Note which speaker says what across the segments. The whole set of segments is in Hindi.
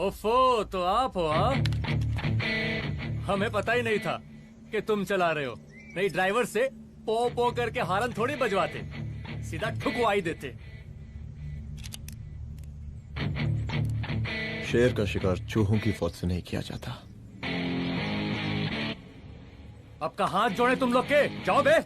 Speaker 1: ओफो, तो आप हो हाँ? हमें पता ही नहीं था कि तुम चला रहे हो। नहीं, ड्राइवर से पो पो करके हारन थोड़ी बजवाते, सीधा ठुकवाई देते।
Speaker 2: शेर का शिकार चूहों की फौज से नहीं किया जाता।
Speaker 1: अब का हाथ जोड़े तुम लोग के, जाओ बे।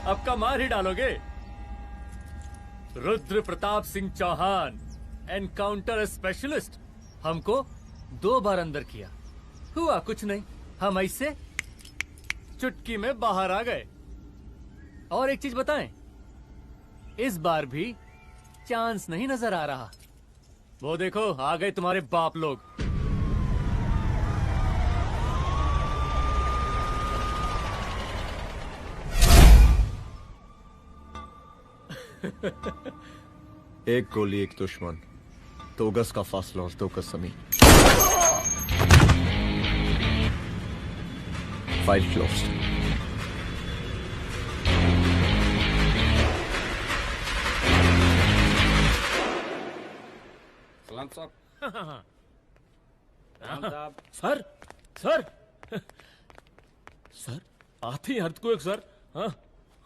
Speaker 1: अब का मार ही डालोगे। रुद्र प्रताप सिंह चौहान, एनकाउंटर स्पेशलिस्ट, हमको 2 बार अंदर किया, हुआ कुछ नहीं। हम ऐसे चुटकी में बाहर आ गए। और एक चीज बताएं, इस बार भी चांस नहीं नजर आ रहा। वो देखो, आ गए तुम्हारे बाप लोग।
Speaker 2: एक गोली एक दुश्मन, 2 गज का फासला और 2 गज जमीन। File closed.
Speaker 3: सलाम साहब।
Speaker 4: सर सर सर आते ही अर्थक्वेक सर। हाँ,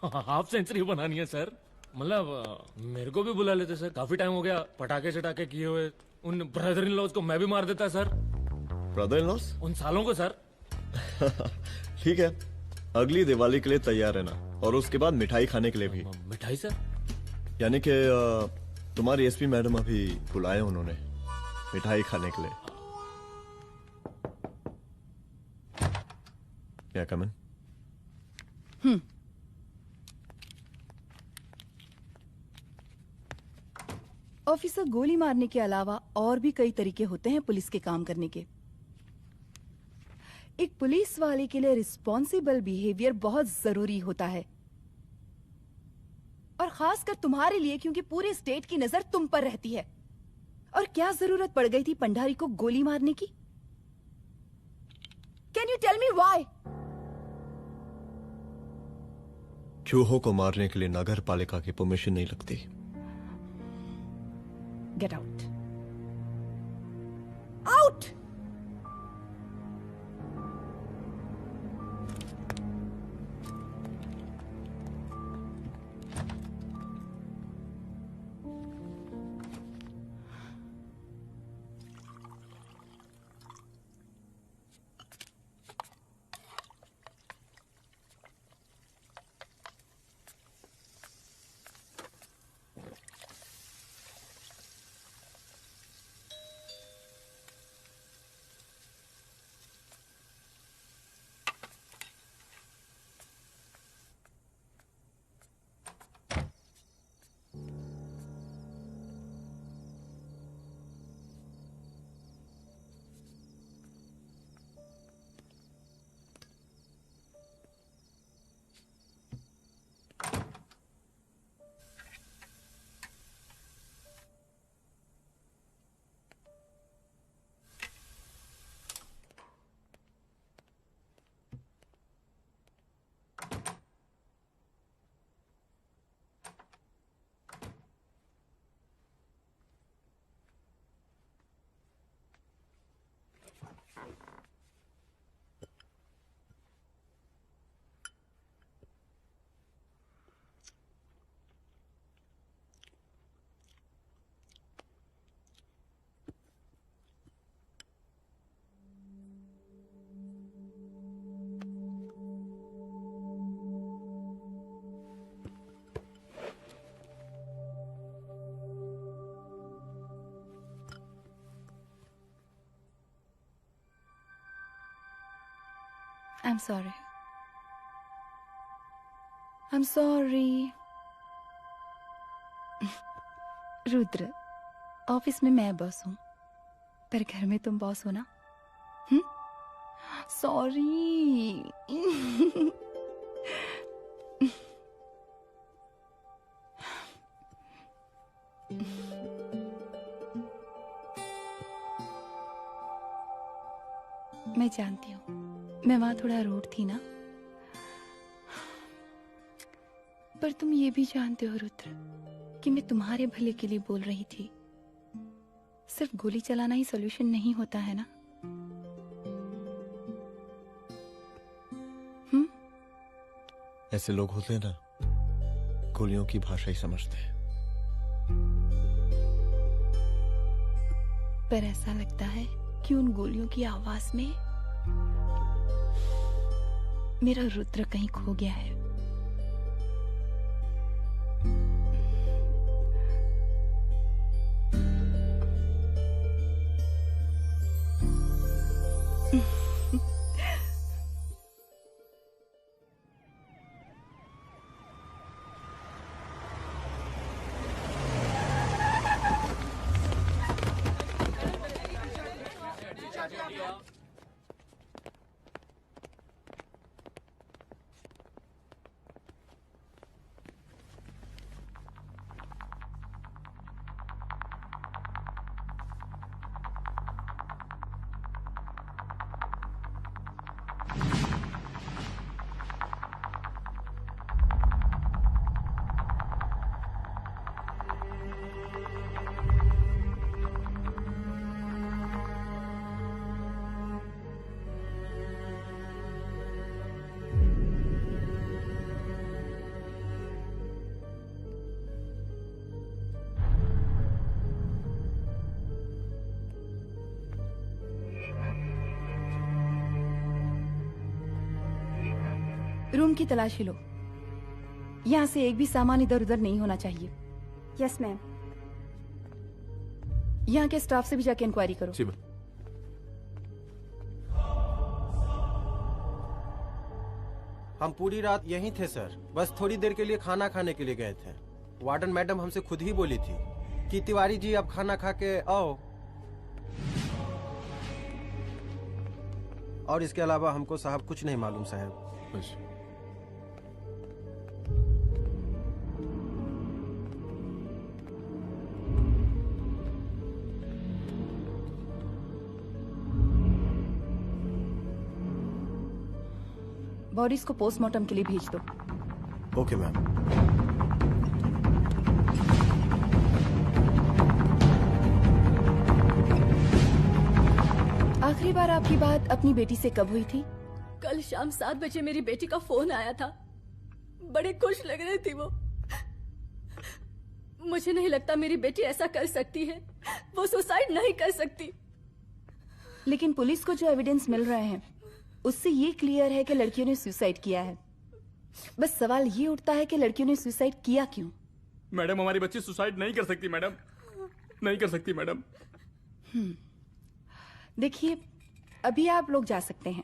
Speaker 4: हाफ सेंचुरी बनानी है सर। मतलब मेरे को भी बुला लेते सर, काफी टाइम हो गया पटाखे चटाखे किए हुए। उन ब्रदर इन लॉज को मैं भी मार देता सर।
Speaker 2: Brother in laws?
Speaker 4: उन सालों को सर।
Speaker 2: ठीक है, अगली दिवाली के लिए तैयार रहना, और उसके बाद मिठाई खाने के लिए भी।
Speaker 4: मिठाई सर?
Speaker 2: यानी कि तुम्हारी एसपी मैडम अभी बुलाए उन्होंने मिठाई खाने के लिए। क्या कमन?
Speaker 5: ऑफिसर, गोली मारने के अलावा और भी कई तरीके होते हैं पुलिस के काम करने के। एक पुलिस वाले के लिए रिस्पॉन्सिबल बिहेवियर बहुत जरूरी होता है, और खासकर तुम्हारे लिए, क्योंकि पूरे स्टेट की नजर तुम पर रहती है। और क्या जरूरत पड़ गई थी पंडारी को गोली मारने की? Can you tell me why?
Speaker 2: चूहों को मारने के लिए नगर पालिका की परमिशन नहीं लगती।
Speaker 5: Get out. Out! I'm sorry. I'm sorry. Rudra, office में मैं बॉस हूँ, पर घर में तुम बॉस हो ना? सॉरी. मैं जानती हूँ, मैं वहां थोड़ा रूड थी ना, पर तुम ये भी जानते हो रुद्र कि मैं तुम्हारे भले के लिए बोल रही थी. सिर्फ गोली चलाना ही सॉल्यूशन नहीं होता है ना.
Speaker 2: ऐसे लोग होते हैं ना, गोलियों की भाषा ही समझते हैं.
Speaker 5: पर ऐसा लगता है कि उन गोलियों की आवाज में मेरा रुद्र कहीं खो गया है. रूम की तलाशी लो. यहाँ से एक भी सामान इधर उधर नहीं होना चाहिए.
Speaker 3: Yes ma'am.
Speaker 5: यहाँ के स्टाफ से भी जाके इंक्वायरी करो.
Speaker 6: जी मैम.
Speaker 7: हम पूरी रात यहीं थे सर, बस थोड़ी देर के लिए खाना खाने के लिए गए थे. वार्डन मैडम हमसे खुद ही बोली थी कि तिवारी जी अब खाना खा के आओ, और इसके अलावा हमको साहब कुछ नहीं मालूम साहब.
Speaker 6: बस.
Speaker 5: बॉडीज को पोस्टमार्टम के लिए भेज दो.
Speaker 7: Okay ma'am.
Speaker 5: आखिरी बार आपकी बात अपनी बेटी से कब हुई थी?
Speaker 3: कल शाम 7 बजे मेरी बेटी का फोन आया था. बड़ी खुश लग रही थी वो. मुझे नहीं लगता मेरी बेटी ऐसा कर सकती है. वो सुसाइड नहीं कर सकती.
Speaker 5: लेकिन पुलिस को जो एविडेंस मिल रहे हैं उससे ये क्लियर है कि लड़कियों ने सुसाइड किया है. बस सवाल ये उठता है कि लड़कियों ने सुसाइड किया क्यों?
Speaker 6: मैडम, हमारी बच्ची सुसाइड नहीं कर सकती मैडम, नहीं कर सकती मैडम.
Speaker 5: देखिए, अभी आप लोग जा सकते हैं.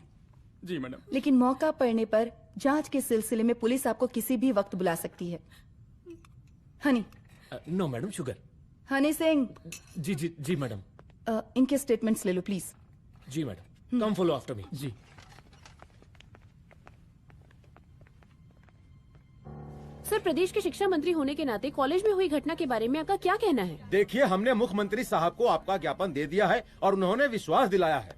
Speaker 6: जी मैडम.
Speaker 5: लेकिन मौका पड़ने पर जांच के सिलसिले में पुलिस आपको किसी भी वक्त बुला सकती है. Honey.
Speaker 4: No madam, sugar.
Speaker 5: Honey Singh.
Speaker 4: जी जी जी मैडम.
Speaker 5: इनके स्टेटमेंट्स ले लो प्लीज.
Speaker 4: जी madam. Come follow after me. जी.
Speaker 8: सर, प्रदेश के शिक्षा मंत्री होने के नाते कॉलेज में हुई घटना के बारे में आपका क्या कहना है?
Speaker 9: देखिए, हमने मुख्यमंत्री साहब को आपका ज्ञापन दे दिया है और उन्होंने विश्वास दिलाया है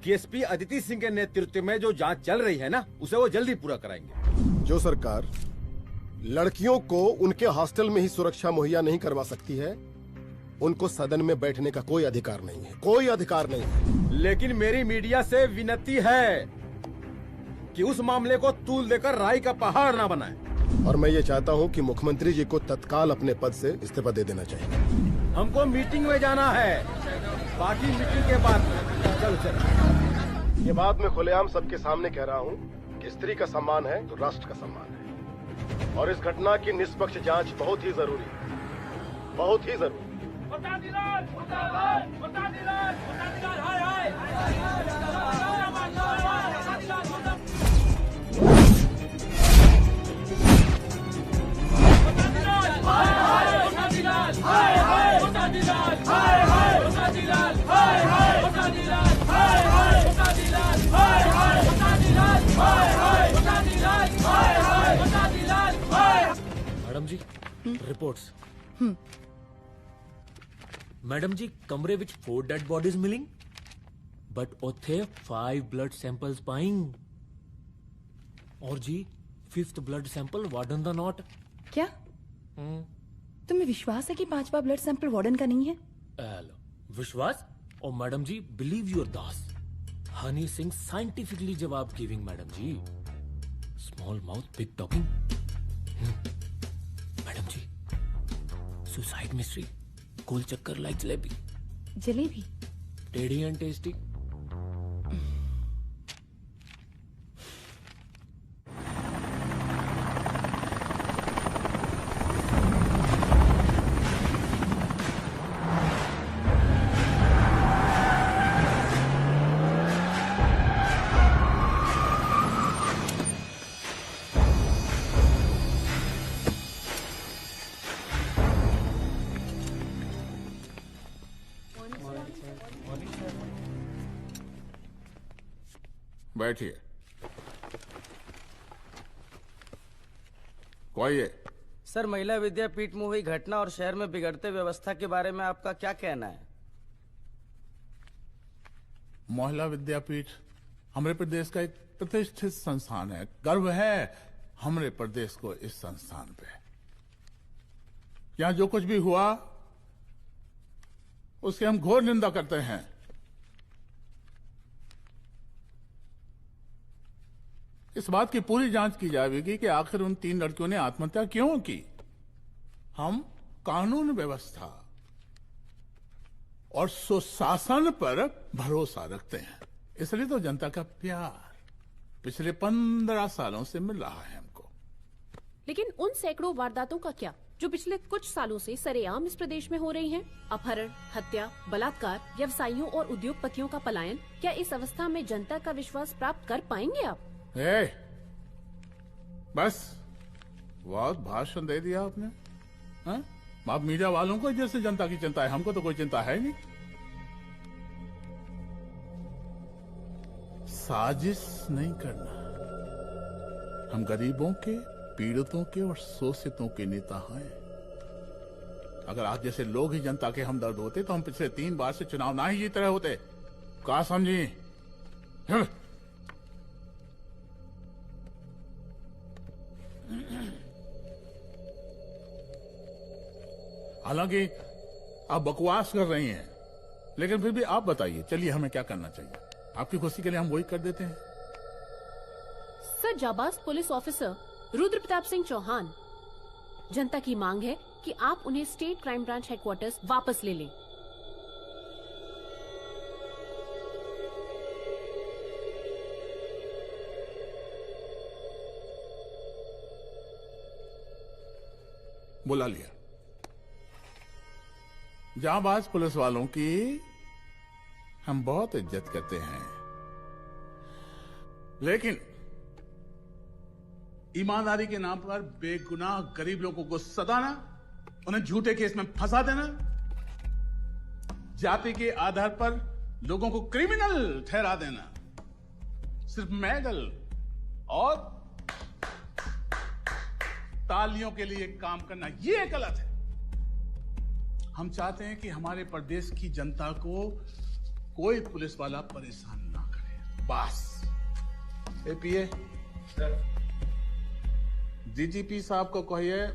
Speaker 9: कि एसपी अदिति सिंह के नेतृत्व में जो जांच चल रही है ना, उसे वो जल्दी पूरा कराएंगे.
Speaker 10: जो सरकार लड़कियों को उनके हॉस्टल में ही सुरक्षा मुहैया नहीं करवा सकती है, उनको सदन में बैठने का कोई अधिकार नहीं है. कोई अधिकार नहीं है.
Speaker 9: लेकिन मेरी मीडिया से विनती है कि उस मामले को तूल देकर राई का पहाड़ ना बनाए.
Speaker 10: और मैं ये चाहता हूँ कि मुख्यमंत्री जी को तत्काल अपने पद से इस्तीफा दे देना चाहिए.
Speaker 9: हमको मीटिंग में जाना है, बाकी मीटिंग के बाद. चल चल.
Speaker 10: ये बात मैं खुलेआम सबके सामने कह रहा हूँ कि स्त्री का सम्मान है तो राष्ट्र का सम्मान है, और इस घटना की निष्पक्ष जांच बहुत ही जरूरी है, बहुत ही जरूरी.
Speaker 4: रिपोर्ट्स। मैडम जी कमरे विच 4 डेड बॉडीज मिलिंग बट उथे 5 ब्लड सैंपल्स पाइंग और जी 5th ब्लड सैंपल वार्डन दा नॉट।
Speaker 5: क्या तुम्हें विश्वास है कि 5वां ब्लड सैंपल वार्डन का नहीं है?
Speaker 4: विश्वास? और मैडम जी बिलीव योर दास हनी सिंह साइंटिफिकली जवाब giving madam ji. Small mouth big talking. Madam ji suicide mystery गोल चक्कर लाइक जलेबी।
Speaker 5: जलेबी
Speaker 4: टेढ़ी एंड टेस्टी।
Speaker 11: बैठिए। कोई है?
Speaker 12: सर, महिला विद्यापीठ में हुई घटना और शहर में बिगड़ते व्यवस्था के बारे में आपका क्या कहना है?
Speaker 11: महिला विद्यापीठ हमारे प्रदेश का एक प्रतिष्ठित संस्थान है। गर्व है हमारे प्रदेश को इस संस्थान पे। यहाँ जो कुछ भी हुआ उसकी हम घोर निंदा करते हैं। इस बात की पूरी जांच की जाएगी कि आखिर उन 3 लड़कियों ने आत्महत्या क्यों की। हम कानून व्यवस्था और सुशासन पर भरोसा रखते हैं, इसलिए तो जनता का प्यार पिछले 15 सालों से मिल रहा है हमको।
Speaker 8: लेकिन उन सैकड़ों वारदातों का क्या जो पिछले कुछ सालों से सरेआम इस प्रदेश में हो रही हैं? अपहरण, हत्या, बलात्कार, व्यवसायियों और उद्योगपतियों का पलायन। क्या इस अवस्था में जनता का विश्वास प्राप्त कर पाएंगे आप?
Speaker 11: बस बहुत भाषण दे दिया आपने। आप मीडिया वालों को जैसे जनता की चिंता है, हमको तो कोई चिंता है नहीं। साजिश नहीं करना। हम गरीबों के, पीड़ितों के और शोषितों के नेता हैं। अगर आप जैसे लोग ही जनता के हमदर्द होते तो हम पिछले 3 बार से चुनाव ना ही जीत रहे होते। क्या समझी? हालांकि आप बकवास कर रही हैं, लेकिन फिर भी आप बताइए, चलिए हमें क्या करना चाहिए? आपकी खुशी के लिए हम वही कर देते हैं।
Speaker 8: सर, जाबाज पुलिस ऑफिसर रुद्र प्रताप सिंह चौहान, जनता की मांग है कि आप उन्हें स्टेट क्राइम ब्रांच हेडक्वार्टर्स वापस ले लें।
Speaker 11: बुला लिया। जाबाज पुलिस वालों की हम बहुत इज्जत करते हैं, लेकिन ईमानदारी के नाम पर बेगुनाह गरीब लोगों को सताना, उन्हें झूठे केस में फंसा देना, जाति के आधार पर लोगों को क्रिमिनल ठहरा देना, सिर्फ मैगल और तालियों के लिए काम करना, ये गलत है। हम चाहते हैं कि हमारे प्रदेश की जनता को कोई पुलिस वाला परेशान ना करे, बस। एपीए डीजीपी साहब को कहिए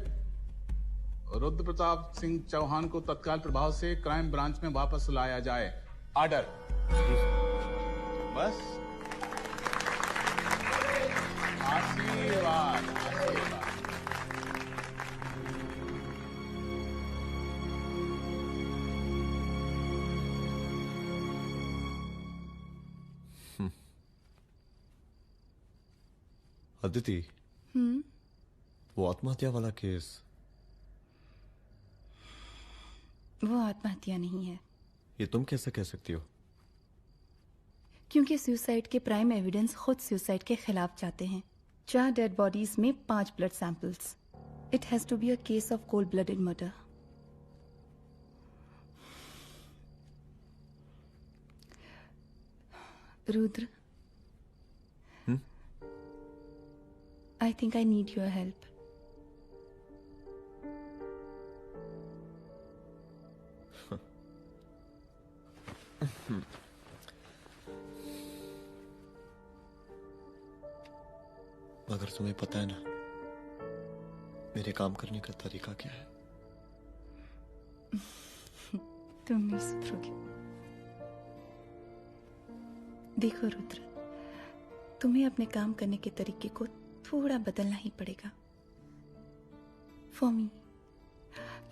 Speaker 11: रुद्र प्रताप सिंह चौहान को तत्काल प्रभाव से क्राइम ब्रांच में वापस लाया जाए। ऑर्डर। बस। आशीर्वाद, आशीर्वाद।
Speaker 2: अदिति, वो आत्महत्या वाला केस,
Speaker 5: वो आत्महत्या नहीं है।
Speaker 2: ये तुम कैसे कह सकती हो?
Speaker 5: क्योंकि सुसाइड के प्राइम एविडेंस खुद सुसाइड के खिलाफ जाते हैं। 4 डेड बॉडीज में 5 blood samples. It has to be a case of cold blooded murder. Rudra, I think I need your help.
Speaker 2: मगर तुम्हें पता है ना मेरे काम करने का तरीका क्या है?
Speaker 5: तुम नहीं सुधरोगे। देखो रुद्र, तुम्हें अपने काम करने के तरीके को थोड़ा बदलना ही पड़ेगा फॉर मी,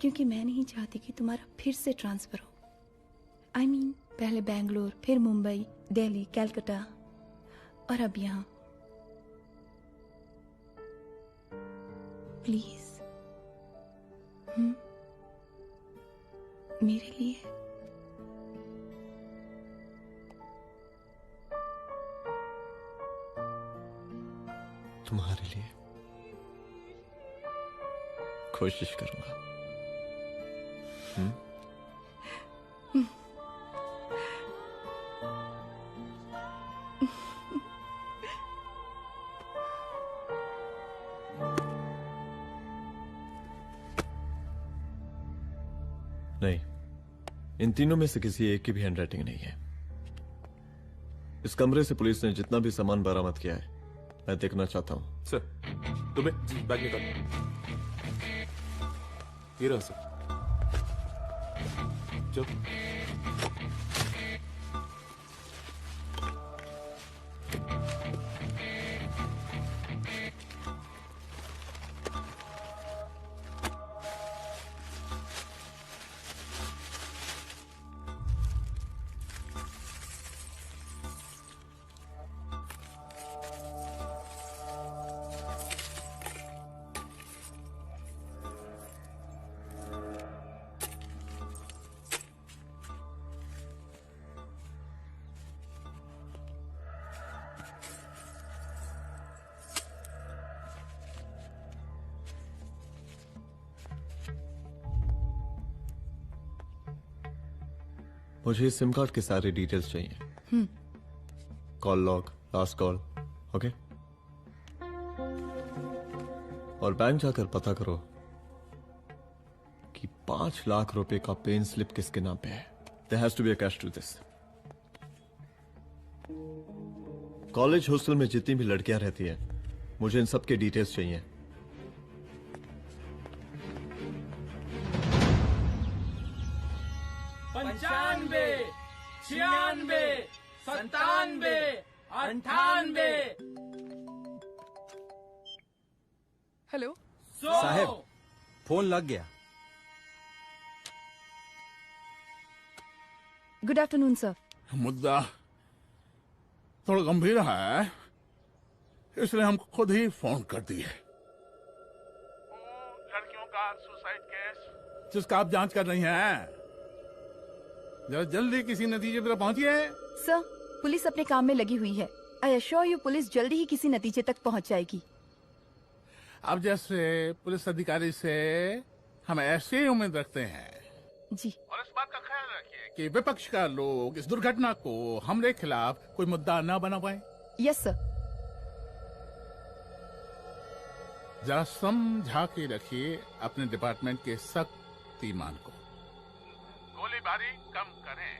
Speaker 5: क्योंकि मैं नहीं चाहती कि तुम्हारा फिर से ट्रांसफर हो। I mean, पहले बैंगलोर, फिर मुंबई, दिल्ली, कलकत्ता और अब यहाँ। प्लीज मेरे लिए।
Speaker 2: तुम्हारे लिए कोशिश करूंगा। नहीं, इन तीनों में से किसी एक की भी हैंडराइटिंग नहीं है। इस कमरे से पुलिस ने जितना भी सामान बरामद किया है मैं देखना चाहता हूं।
Speaker 6: सर, तुम्हें बैग निकाल। ये रहा सर। चल।
Speaker 2: मुझे सिम कार्ड के सारे डिटेल्स चाहिए। Call log, last call, okay? और बैंक जाकर पता करो कि 5 लाख रुपए का पेन स्लिप किसके नाम पे है। There has to be a cash to this. College hostel में जितनी भी लड़कियां रहती हैं, मुझे इन सब के डिटेल्स चाहिए।
Speaker 13: पंचानवे, 96, 97, 98।
Speaker 14: हेलो
Speaker 7: साहब, फोन लग गया।
Speaker 5: Good afternoon sir.
Speaker 11: मुद्दा थोड़ा गंभीर है, इसलिए हम खुद ही फोन कर दिए। लड़कियों का सुसाइड केस जिसका आप जांच कर रही हैं, जरा जल्दी किसी नतीजे पर पहुंचिए।
Speaker 5: सर, पुलिस अपने काम में लगी हुई है। आई अश्योर यू पुलिस जल्दी ही किसी नतीजे तक पहुंच जाएगी।
Speaker 11: अब जैसे पुलिस अधिकारी से हम ऐसे ही उम्मीद रखते हैं
Speaker 5: जी।
Speaker 11: और इस बात का ख्याल रखिए कि विपक्ष का लोग इस दुर्घटना को हमरे खिलाफ कोई मुद्दा न बना पाए।
Speaker 5: Yes sir.
Speaker 11: जरा समझा के रखिए अपने डिपार्टमेंट के सख्त ईमान को। गोलीबारी कम करें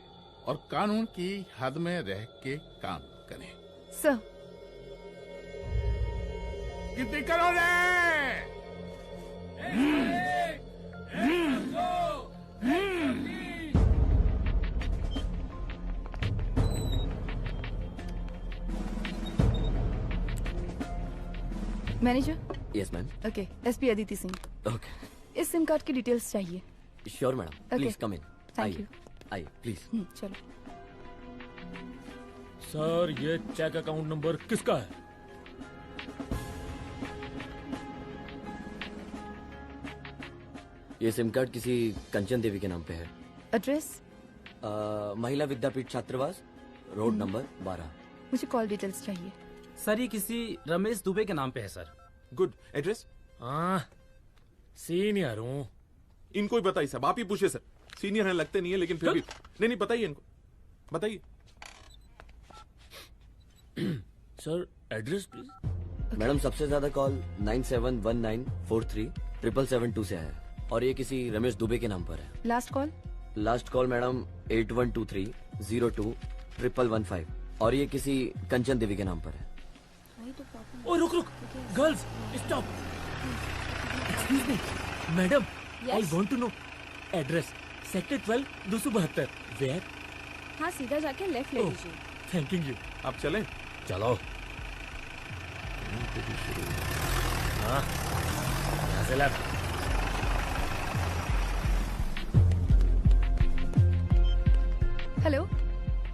Speaker 11: और कानून की हद में रह के काम करें।
Speaker 5: सर।
Speaker 11: कितनी करोगे?
Speaker 5: Manager.
Speaker 15: Yes ma'am.
Speaker 5: Okay, SP Aditi Singh.
Speaker 15: Okay.
Speaker 5: इस सिम कार्ड की डिटेल्स चाहिए।
Speaker 15: Sure madam, please come in.
Speaker 5: Thank you.
Speaker 15: आइए प्लीज।
Speaker 5: चलो।
Speaker 4: सर, ये चेक अकाउंट नंबर किसका है?
Speaker 15: ये सिम कार्ड किसी कंचन देवी के नाम पे है।
Speaker 5: एड्रेस?
Speaker 15: महिला विद्यापीठ छात्रावास, रोड नंबर 12।
Speaker 5: मुझे कॉल डिटेल्स चाहिए।
Speaker 12: सर, ये किसी रमेश दुबे के नाम पे है सर।
Speaker 6: गुड। एड्रेस?
Speaker 4: हाँ, सीनियर हूँ।
Speaker 6: इनको ही बताइए साहब, आप ही पूछे सर। सीनियर हैं लगते नहीं है, लेकिन फिर भी नहीं बताइए इनको, बताइए।
Speaker 4: Sir, address please.
Speaker 15: मैडम, सबसे ज्यादा कॉल 9719437772 से आया है और ये किसी रमेश दुबे के नाम पर है।
Speaker 5: Last call?
Speaker 15: Last call madam 8123021115 और ये किसी कंचन देवी के नाम पर है।
Speaker 4: ओ रुक रुक, girls stop. Excuse me madam, I want to know address. Sector 12 272 where?
Speaker 3: हाँ, सीधा जाके लेफ्ट ले लीजिए।
Speaker 4: Thank you.
Speaker 6: आप चलें?
Speaker 4: चलो। हाँ, यहाँ से लेफ्ट।
Speaker 5: हेलो।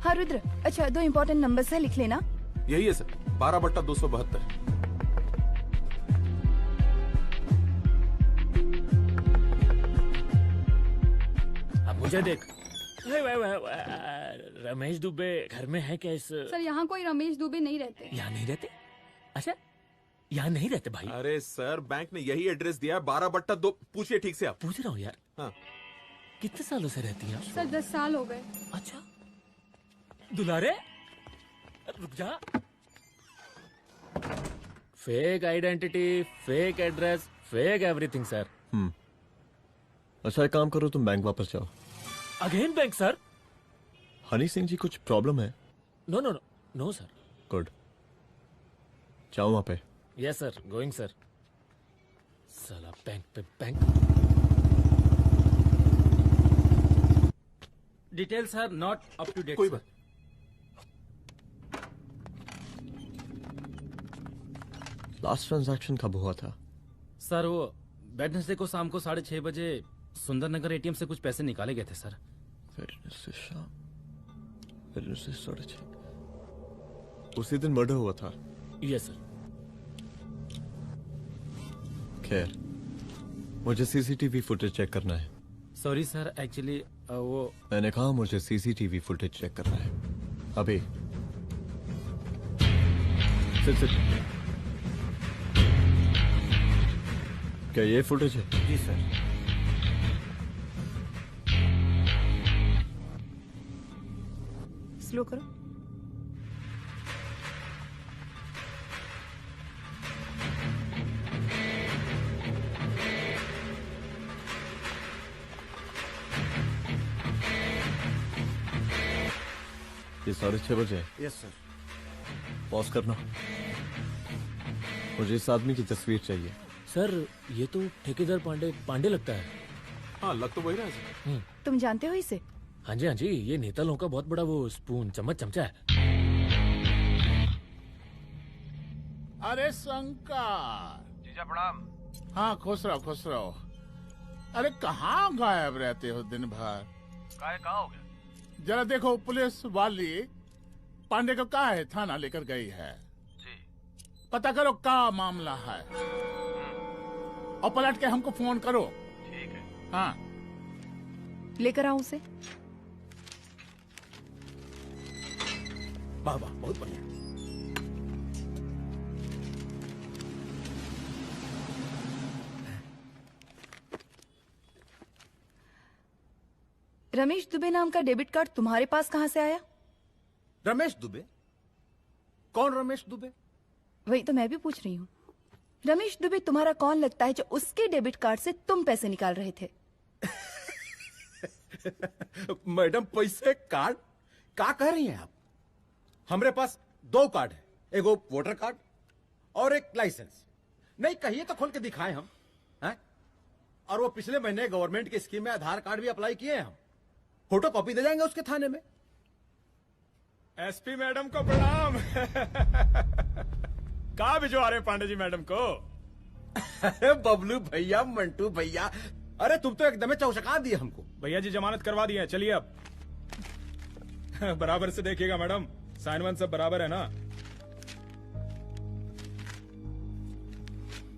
Speaker 5: हाँ रुद्र, अच्छा 2 इम्पोर्टेंट नंबर्स है, लिख लेना।
Speaker 6: यही है सर, 12/272।
Speaker 4: अब मुझे देख। रमेश दुबे घर में है क्या? इस
Speaker 3: सर यहाँ कोई रमेश दुबे नहीं रहते।
Speaker 4: यहाँ नहीं रहते? अच्छा, यहाँ नहीं रहते भाई।
Speaker 6: अरे सर, बैंक ने यही एड्रेस दिया है, 12/2। पूछिए ठीक से आप।
Speaker 4: पूछ रहा हूँ यार।
Speaker 6: हाँ।
Speaker 4: कितने सालों से रहती हैं आप?
Speaker 3: सर 10 साल हो गए।
Speaker 4: अच्छा दुलारे, रुक जा। Fake identity, fake address, fake everything sir.
Speaker 2: अच्छा एक काम करो, तुम बैंक वापस जाओ।
Speaker 4: Again bank sir?
Speaker 2: Honey Singh ji कुछ प्रॉब्लम है?
Speaker 4: No no no no sir.
Speaker 2: Good, जाओ वहां पे।
Speaker 4: Yes sir, going sir. साला बैंक पे bank.
Speaker 13: Details are not up to date.
Speaker 6: कोई बात।
Speaker 2: लास्ट ट्रांजैक्शन कब हुआ था?
Speaker 13: सर वो वेडनेसडे को शाम को 6:30 बजे सुंदरनगर एटीएम से कुछ पैसे निकाले गए थे सर।
Speaker 2: वेडनेसडे शाम, वेडनेसडे 6:30। उसी दिन मर्डर हुआ था?
Speaker 4: Yes sir.
Speaker 2: खैर, मुझे सीसीटीवी फुटेज चेक करना है।
Speaker 13: सॉरी सर, एक्चुअली वो
Speaker 2: मैंने कहा मुझे सीसीटीवी फुटेज चेक करना है अभी। सिट। क्या ये फुटेज है?
Speaker 7: जी सर।
Speaker 5: स्लो करो।
Speaker 2: ये 6:30 बजे?
Speaker 7: Yes sir.
Speaker 2: पॉज करना। मुझे इस आदमी की तस्वीर चाहिए।
Speaker 4: सर ये तो ठेकेदार पांडे लगता है।
Speaker 6: हाँ, लग तो वही रहा है सर।
Speaker 5: तुम जानते हो इसे?
Speaker 4: हाँ जी, ये नेता लोगों का बहुत बड़ा वो स्पून चमचा है।
Speaker 11: अरे शंकर।
Speaker 16: जीजा प्रणाम।
Speaker 11: हाँ खुश रहो। अरे कहाँ गायब रहते हो दिन भर?
Speaker 16: कहाँ हो गया?
Speaker 11: जरा देखो, पुलिस वाली पांडे को कहा है थाना लेकर गई है।
Speaker 16: जी।
Speaker 11: पता करो क्या मामला है और पलट के हमको फोन करो।
Speaker 16: ठीक है।
Speaker 11: हाँ
Speaker 5: लेकर आऊं उसे?
Speaker 7: वाह वाह, बहुत बढ़िया।
Speaker 5: रमेश दुबे नाम का डेबिट कार्ड तुम्हारे पास कहां से आया?
Speaker 7: रमेश दुबे? कौन रमेश दुबे?
Speaker 5: वही तो मैं भी पूछ रही हूँ। रमेश दुबे तुम्हारा कौन लगता है जो उसके डेबिट कार्ड से तुम पैसे निकाल रहे थे?
Speaker 9: मैडम पैसे कार्ड क्या कह रही हैं आप? हमारे पास 2 कार्ड है, एक वो वोटर कार्ड और एक लाइसेंस। नहीं कहिए तो खोल के दिखाएं हम हैं? और वो पिछले महीने गवर्नमेंट की स्कीम में आधार कार्ड भी अप्लाई किए हैं हम। फोटो कॉपी दे जाएंगे उसके थाने में।
Speaker 17: एसपी मैडम को प्रणाम। कहाँ भिजवा रहे पांडे जी मैडम को?
Speaker 9: अरे बबलू भैया, मंटू भैया, अरे तुम तो एकदम चौचका दिए हमको।
Speaker 17: भैया जी जमानत करवा दिए, चलिए अब। बराबर से देखिएगा मैडम, साइन वन सब बराबर है ना?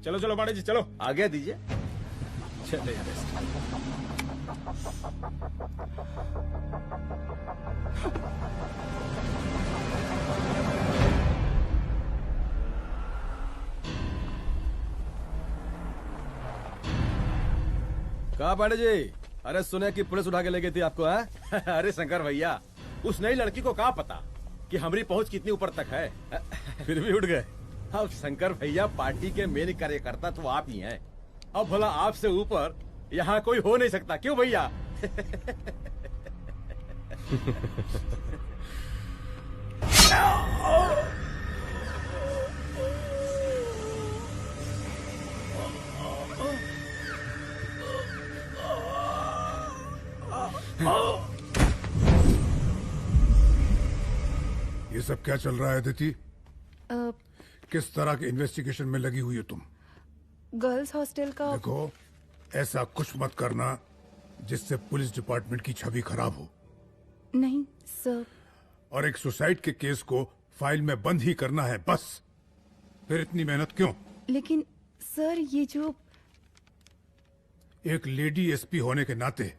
Speaker 17: चलो चलो पांडे जी चलो
Speaker 9: आगे दीजिए।
Speaker 17: चले
Speaker 9: कहा पांडे जी? अरे सुने कि पुलिस उठा के ले गई थी आपको है? अरे शंकर भैया, उस नई लड़की को क्या पता कि हमारी पहुंच कितनी ऊपर तक है। फिर भी उठ गए। अब शंकर भैया, पार्टी के मेन कार्यकर्ता तो आप ही हैं। अब भला आपसे ऊपर यहाँ कोई हो नहीं सकता, क्यों भैया?
Speaker 18: ये सब क्या चल रहा है अदिति? किस तरह के इन्वेस्टिगेशन में लगी हुई हो तुम?
Speaker 5: गर्ल्स हॉस्टल का।
Speaker 18: देखो, ऐसा कुछ मत करना जिससे पुलिस डिपार्टमेंट की छवि खराब हो।
Speaker 5: नहीं सर।
Speaker 18: और एक सुसाइड के केस को फाइल में बंद ही करना है बस। फिर इतनी मेहनत क्यों?
Speaker 5: लेकिन सर ये जो
Speaker 18: एक लेडी एसपी होने के नाते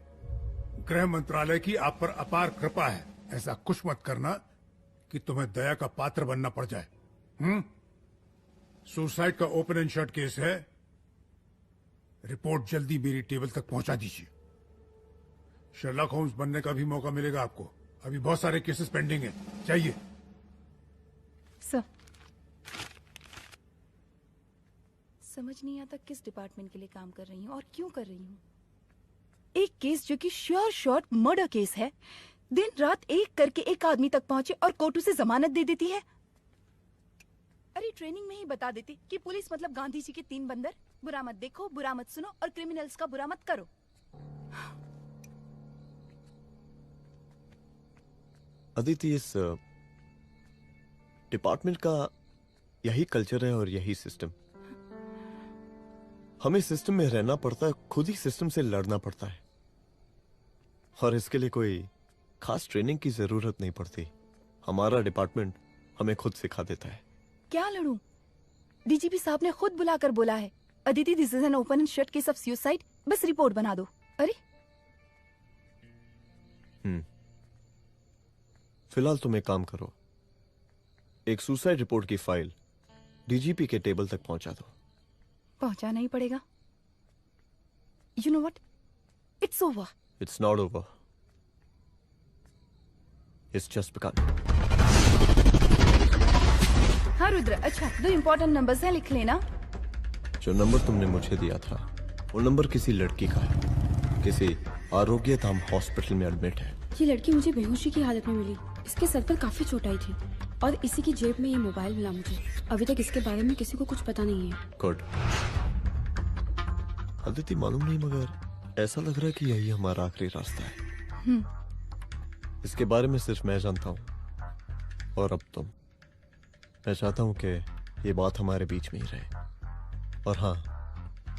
Speaker 18: गृह मंत्रालय की आप पर अपार कृपा है। ऐसा कुछ मत करना कि तुम्हें दया का पात्र बनना पड़ जाए। सुसाइड का ओपन एंड शट केस है। रिपोर्ट जल्दी मेरी टेबल तक पहुंचा दीजिए। शर्लॉक होम्स बनने का भी मौका मिलेगा आपको। अभी बहुत सारे केसेस पेंडिंग हैं। चाहिए
Speaker 5: सर। समझ नहीं आता किस डिपार्टमेंट के लिए काम कर रही हूँ और क्यों कर रही हूँ। एक केस जो कि श्योर शॉर्ट मर्डर केस है, दिन रात एक करके एक आदमी तक पहुंचे और कोर्ट उसे जमानत दे देती है। अरे ट्रेनिंग में ही बता देती कि पुलिस मतलब गांधी जी के 3 बंदर, बुरा मत देखो, बुरा मत सुनो और क्रिमिनल्स का बुरा मत करो।
Speaker 2: अदिति, इस डिपार्टमेंट का यही कल्चर है और यही सिस्टम। हमें सिस्टम में रहना पड़ता है, खुद ही सिस्टम से लड़ना पड़ता है, और इसके लिए कोई खास ट्रेनिंग की जरूरत नहीं पड़ती। हमारा डिपार्टमेंट हमें खुद सिखा देता है।
Speaker 5: क्या लड़ूं? डीजीपी साहब ने खुद बुलाकर बोला है, Aditi this is an open and shut case of suicide, बस रिपोर्ट बना दो। अरे
Speaker 2: फिलहाल तुम एक काम करो, एक सुसाइड रिपोर्ट की फाइल डीजीपी के टेबल तक पहुंचा दो।
Speaker 5: पहुंचाना ही पड़ेगा। You know what, it's over.
Speaker 2: It's not over, it's just begun.
Speaker 5: हाँ रुद्र, अच्छा 2 इंपॉर्टेंट नंबर्स हैं, लिख लेना।
Speaker 2: जो नंबर तुमने मुझे दिया था वो नंबर किसी लड़की का है, किसी आरोग्य धाम हॉस्पिटल में एडमिट है।
Speaker 19: ये लड़की मुझे बेहोशी की हालत में मिली। इसके सर पर काफी चोट आई थी और इसी की जेब में ये मोबाइल मिला मुझे। अभी तक इसके बारे में किसी को कुछ पता नहीं है।
Speaker 2: गुड। अदिति, मालूम नहीं मगर ऐसा लग रहा है कि यही हमारा आखिरी रास्ता है। इसके बारे में सिर्फ मैं जानता हूँ और अब तुम। मैं चाहता हूँ कि ये बात हमारे बीच में ही रहे। और हाँ,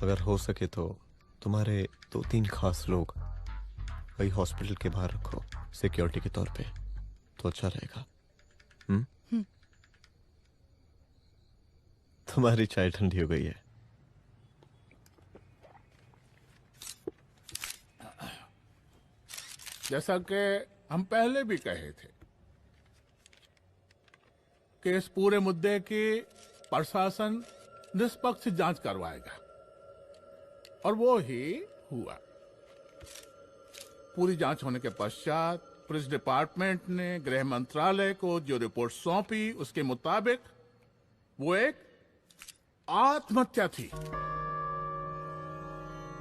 Speaker 2: अगर हो सके तो तुम्हारे 2-3 खास लोग वही हॉस्पिटल के बाहर रखो सिक्योरिटी के तौर पे, तो अच्छा रहेगा। तुम्हारी चाय ठंडी हो गई है।
Speaker 11: जैसा कि हम पहले भी कहे थे कि इस पूरे मुद्दे की प्रशासन निष्पक्ष जांच करवाएगा, और वो ही हुआ। पूरी जांच होने के पश्चात पुलिस डिपार्टमेंट ने गृह मंत्रालय को जो रिपोर्ट सौंपी उसके मुताबिक वो एक आत्महत्या थी।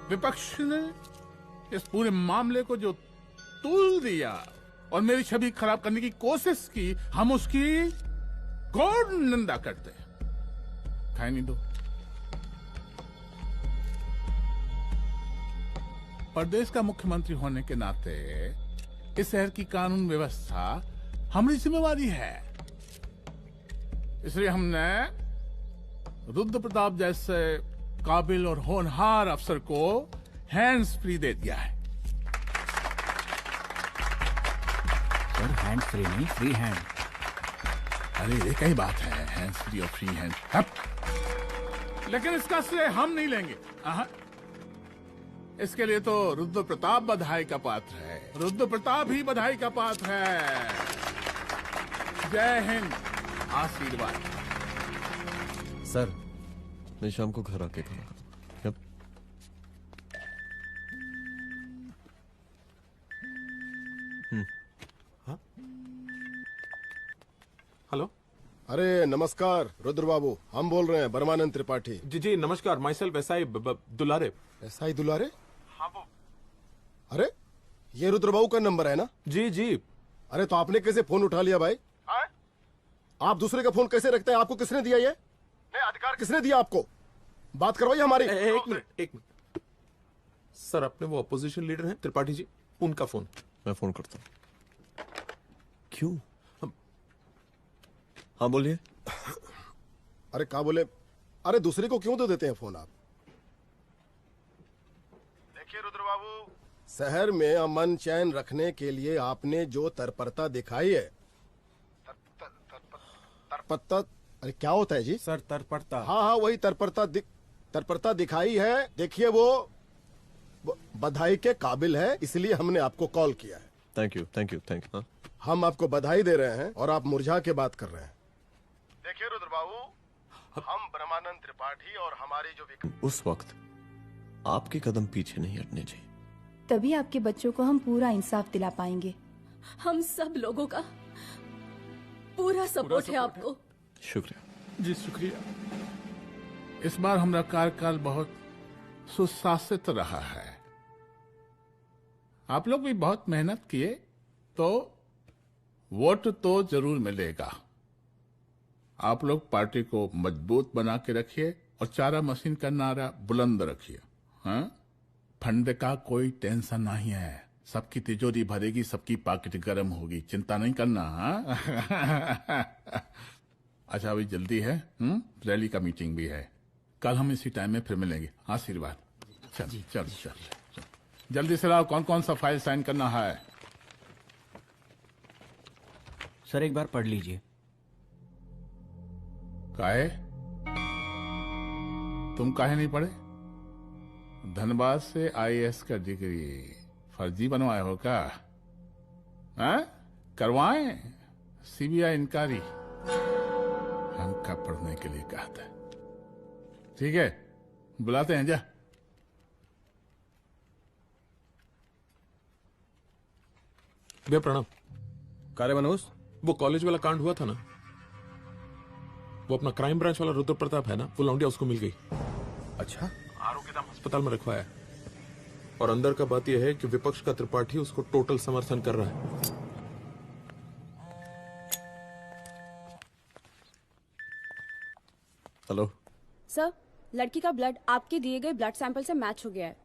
Speaker 11: विपक्ष ने इस पूरे मामले को जो तूल दिया और मेरी छवि खराब करने की कोशिश की, हम उसकी घोर निंदा करते हैं। खाए नहीं दो। प्रदेश का मुख्यमंत्री होने के नाते इस शहर की कानून व्यवस्था हमारी जिम्मेवारी है। इसलिए हमने रुद्र प्रताप जैसे काबिल और होनहार अफसर को हैंड्स फ्री दे दिया है।
Speaker 9: सर, हैंड्स फ्री नहीं, फ्री हैंड।
Speaker 11: अरे एक ही बात है, हैंड्स फ्री और फ्री हैंड। लेकिन इसका श्रेय हम नहीं लेंगे। इसके लिए तो रुद्र प्रताप बधाई का पात्र है। रुद्र प्रताप ही बधाई का पात्र है। जय हिंद। आशीर्वाद।
Speaker 2: सर, मैं शाम को घर आके खाना। यप।
Speaker 6: हेलो।
Speaker 10: अरे नमस्कार रुद्र बाबू, हम बोल रहे हैं परमानंद त्रिपाठी।
Speaker 6: जी जी नमस्कार। My self SI Dulare.
Speaker 10: SI दुलारे? हाँ वो। अरे ये रुद्र बाबू का नंबर है ना?
Speaker 6: जी जी।
Speaker 10: अरे तो आपने कैसे फोन उठा लिया भाई? आप दूसरे का फोन कैसे रखते हैं? आपको किसने दिया ये? नहीं, अधिकार किसने दिया आपको? बात करवाइए हमारी।
Speaker 6: एक मिनट। सर, अपने वो अपोजिशन लीडर हैं त्रिपाठी जी, उनका फोन।
Speaker 2: मैं फोन करता हूँ। क्यों? हाँ बोलिए।
Speaker 10: अरे क्या बोले? अरे दूसरे को क्यों दे देते हैं फोन आप? देखिए रुद्र बाबू, शहर में अमन चैन रखने के लिए आपने जो तत्परता दिखाई है, तत्परता, अरे क्या होता है जी?
Speaker 7: सर तत्परता।
Speaker 10: हाँ वही तत्परता दिखाई है। देखिए वो बधाई के काबिल है, इसलिए हमने आपको कॉल किया है।
Speaker 2: Thank you thank you thank you.
Speaker 10: हम आपको बधाई दे रहे हैं और आप मुरझा के बात कर रहे हैं। देखिए रुद्र बाबू, हम ब्रह्मानंद त्रिपाठी और हमारी जो
Speaker 2: उस वक्त आपके कदम पीछे नहीं हटने चाहिए।
Speaker 5: तभी आपके बच्चों को हम पूरा इंसाफ दिला पाएंगे।
Speaker 3: हम सब लोगों का पूरा सपोर्ट है आपको।
Speaker 2: शुक्रिया
Speaker 11: जी, शुक्रिया। इस बार हमारा कार्यकाल बहुत सुशासित रहा है। आप लोग भी बहुत मेहनत किए तो वोट तो जरूर मिलेगा। आप लोग पार्टी को मजबूत बना के रखिए और चारा मशीन का नारा बुलंद रखिए। हाँ, फंड का कोई टेंशन नहीं है। सबकी तिजोरी भरेगी, सबकी पॉकेट गर्म होगी, चिंता नहीं करना। हाँ? अच्छा अभी जल्दी है, रैली का मीटिंग भी है। कल हम इसी टाइम में फिर मिलेंगे। आशीर्वाद। चल चल चल जल्दी से लाओ, कौन कौन सा फाइल साइन करना है?
Speaker 15: सर एक बार पढ़ लीजिए।
Speaker 11: काहे? तुम काहे नहीं पढ़े? धनबाद से आईएएस का डिग्री फर्जी बनवाए हो क्या? करवाएं सीबीआई इंक्वायरी। हमका पढ़ने के लिए कहा था। ठीक है, बुलाते हैं। जा
Speaker 6: भैया प्रणाम।
Speaker 7: कार्य मनोज,
Speaker 6: वो कॉलेज वाला कांड हुआ था ना, वो अपना क्राइम ब्रांच वाला रुद्र प्रताप है ना, वो लौंडिया उसको मिल गई।
Speaker 7: अच्छा?
Speaker 6: आरोग्यधाम अस्पताल में रखवाया और अंदर का बात यह है कि विपक्ष का त्रिपाठी उसको टोटल समर्थन कर रहा है।
Speaker 2: हेलो
Speaker 19: सर, लड़की का ब्लड आपके दिए गए ब्लड सैंपल से मैच हो गया है।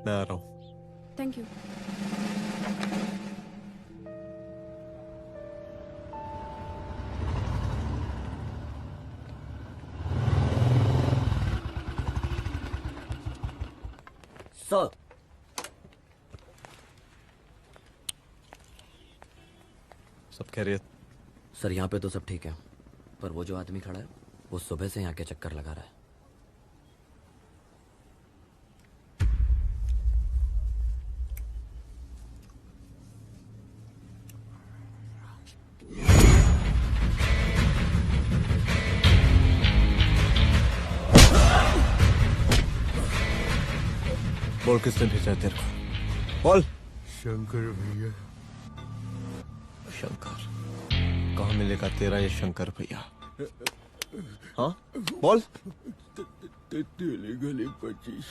Speaker 2: मैं आ रहा हूँ।
Speaker 19: Thank you.
Speaker 15: सर
Speaker 2: सब खैरियत?
Speaker 15: सर यहाँ पे तो सब ठीक है, पर वो जो आदमी खड़ा है वो सुबह से यहाँ के चक्कर लगा रहा है।
Speaker 2: बोल किसने भेजा तेरे को? बोल।
Speaker 18: शंकर भैया।
Speaker 2: शंकर? कहाँ मिलेगा तेरा ये शंकर भैया? हाँ बोल।
Speaker 18: गली 25।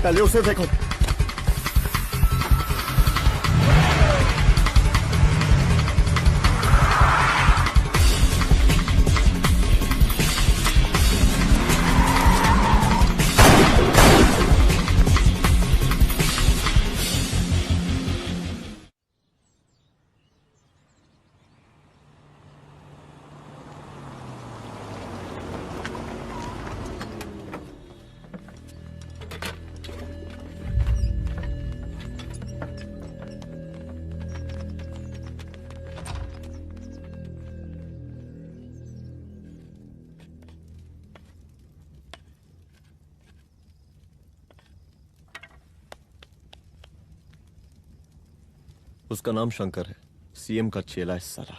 Speaker 2: पहले उसे देखो। उसका नाम शंकर है, सीएम का चेला है साला।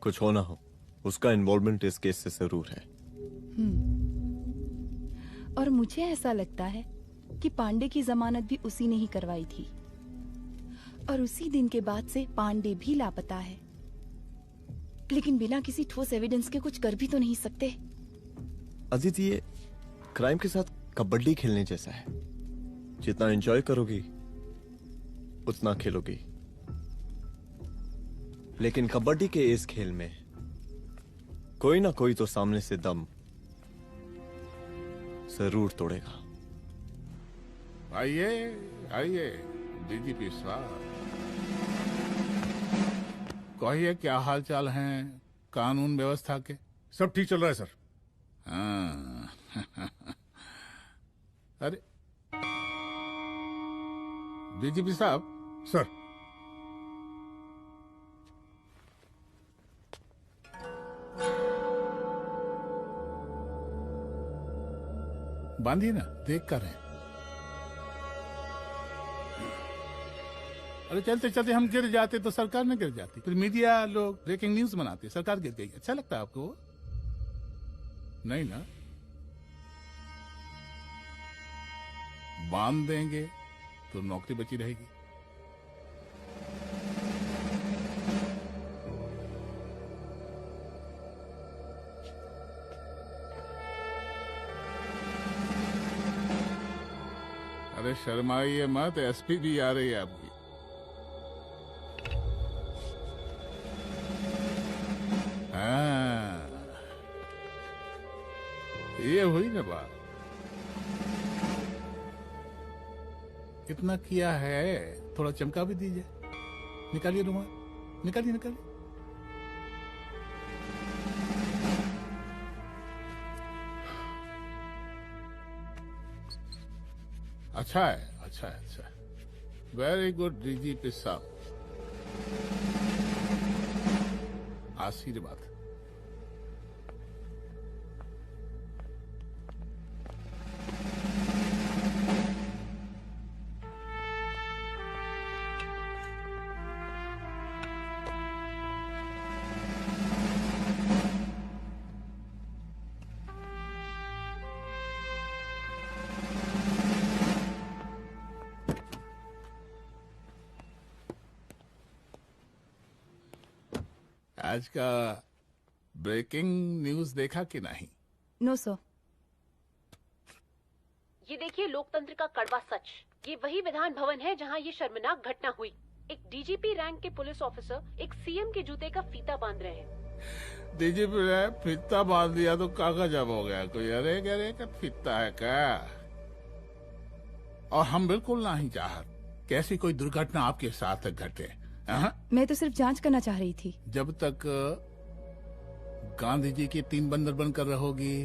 Speaker 2: कुछ हो ना हो, उसका इन्वॉल्वमेंट इस केस से जरूर है।
Speaker 5: और मुझे ऐसा लगता है कि पांडे की जमानत भी उसी ने ही करवाई थी, और उसी दिन के बाद से पांडे भी लापता है। लेकिन बिना किसी ठोस एविडेंस के कुछ कर भी तो नहीं सकते।
Speaker 2: अजीत, ये क्राइम के साथ कबड्डी खेलने जैसा है। जितना एंजॉय करोगी उतना खेलोगी, लेकिन कबड्डी के इस खेल में कोई ना कोई तो सामने से दम जरूर तोड़ेगा।
Speaker 11: आइए आइए डीजीपी साहब, कहिए क्या हाल चाल हैं कानून व्यवस्था के?
Speaker 18: सब ठीक चल रहा है सर।
Speaker 11: हाँ। अरे डीजीपी साहब।
Speaker 18: सर।
Speaker 11: बांधिए ना, देख कर है। अरे चलते चलते हम गिर जाते तो सरकार न गिर जाती, फिर मीडिया लोग ब्रेकिंग न्यूज बनाते, सरकार गिर गई। अच्छा लगता है आपको? नहीं ना? बांध देंगे तो नौकरी बची रहेगी। अरे शर्माइए मत, एसपी भी आ रही है आपकी। हाँ, ये हुई ना बात। कितना किया है, थोड़ा चमका भी दीजिए। निकालिए रुमाल, निकालिए निकालिए। अच्छा है, अच्छा है, अच्छा है। वेरी गुड डीजीपी साहब, आशीर्वाद। आज का ब्रेकिंग न्यूज देखा कि नहीं?
Speaker 5: No sir.
Speaker 8: ये देखिए लोकतंत्र का कड़वा सच। ये वही विधान भवन है जहां ये शर्मनाक घटना हुई। एक डीजीपी रैंक के पुलिस ऑफिसर एक सीएम के जूते का फीता बांध रहे हैं।
Speaker 11: डीजीपी ने फीता बांध दिया तो कागज अब हो गया कोई? अरे गरे का फीता है क्या? और हम बिल्कुल नहीं चाहते कि ऐसी कोई दुर्घटना आपके साथ घटे।
Speaker 5: मैं तो सिर्फ जांच करना चाह रही थी।
Speaker 11: जब तक गांधी जी की 3 बंदर बनकर रहोगी,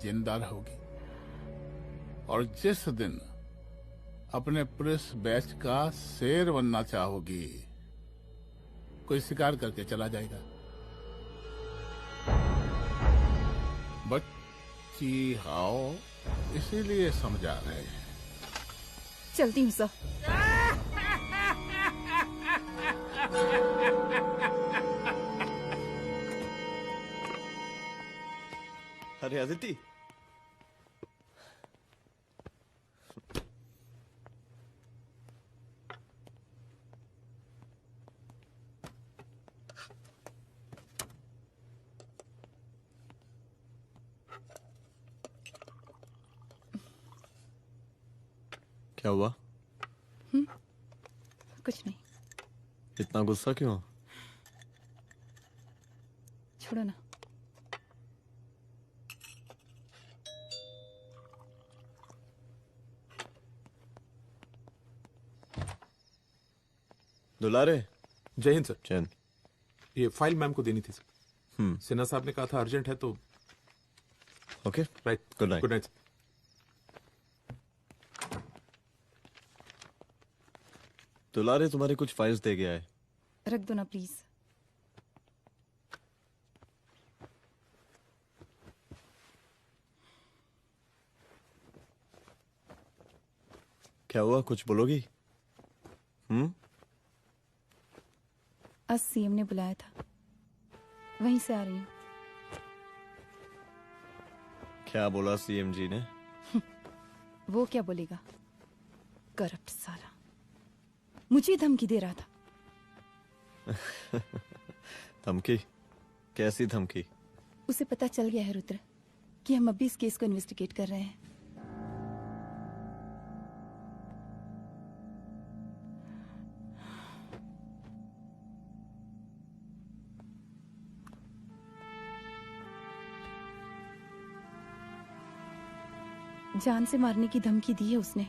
Speaker 11: जिंदा रहोगी। और जिस दिन अपने पुलिस बैच का शेर बनना चाहोगी, कोई शिकार करके चला जाएगा। बच्ची हाओ, इसीलिए समझा रहे हैं।
Speaker 5: चलती हूँ सर।
Speaker 2: अरे अदिति, क्या हुआ?
Speaker 5: कुछ नहीं।
Speaker 2: इतना गुस्सा क्यों?
Speaker 5: छोड़ो ना।
Speaker 2: दुलारे।
Speaker 6: जय हिंद सर।
Speaker 2: जैन।
Speaker 6: ये फाइल मैम को देनी थी सर। सिन्हा साहब ने कहा था अर्जेंट है तो।
Speaker 2: Okay
Speaker 6: right.
Speaker 2: Good night.
Speaker 6: Good night.
Speaker 2: दुलारे तुम्हारी कुछ फाइल्स दे गया है।
Speaker 5: रख दो ना प्लीज।
Speaker 2: क्या हुआ, कुछ बोलोगी?
Speaker 5: आज सीएम ने बुलाया था, वहीं से आ रही हूँ।
Speaker 2: क्या बोला सीएम जी ने?
Speaker 5: वो क्या बोलेगा, करप्ट साला, मुझे धमकी दे रहा था।
Speaker 2: धमकी? कैसी धमकी?
Speaker 5: उसे पता चल गया है रुद्र कि हम अभी इस केस को इन्वेस्टिगेट कर रहे हैं। जान से मारने की धमकी दी है उसने।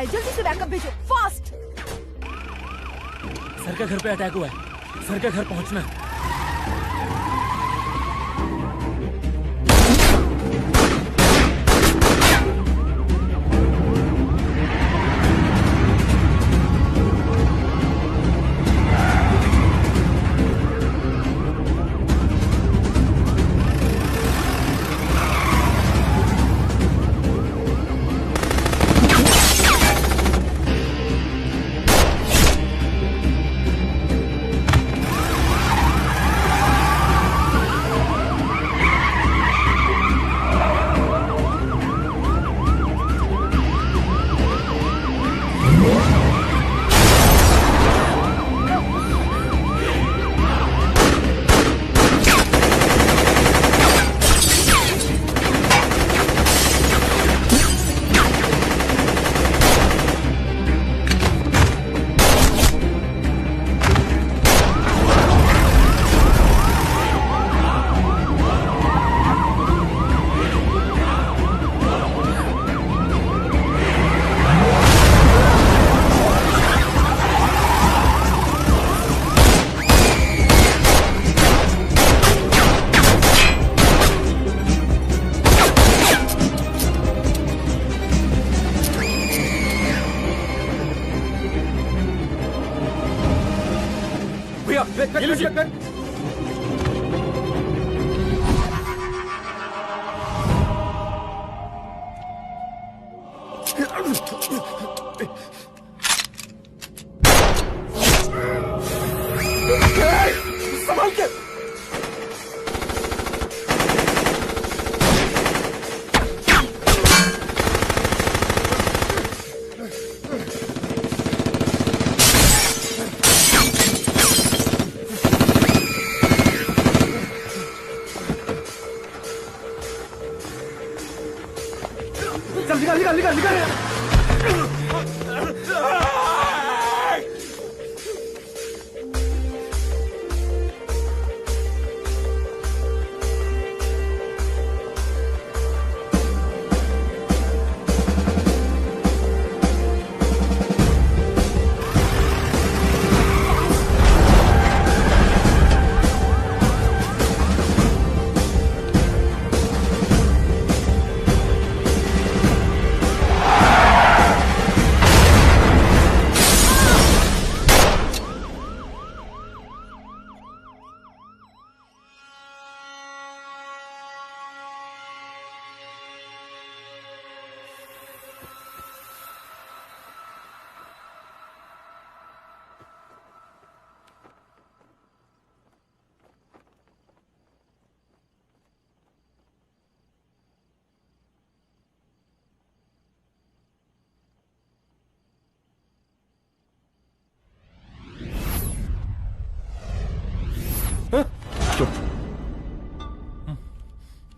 Speaker 5: जल्दी से बैकअप भेजो, फास्ट।
Speaker 4: सर का घर पे अटैक हुआ है, सर का घर पहुंचना है।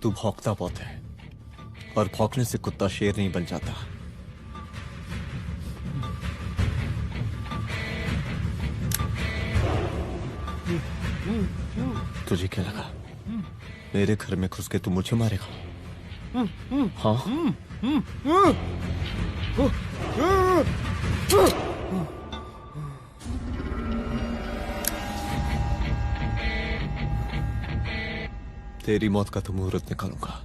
Speaker 2: तू भौंकता बहुत है, और भौंकने से कुत्ता शेर नहीं बन जाता। तुझे क्या लगा मेरे घर में घुस के तू मुझे मारेगा? हाँ? तेरी मौत का तो मुहूर्त निकालूंगा।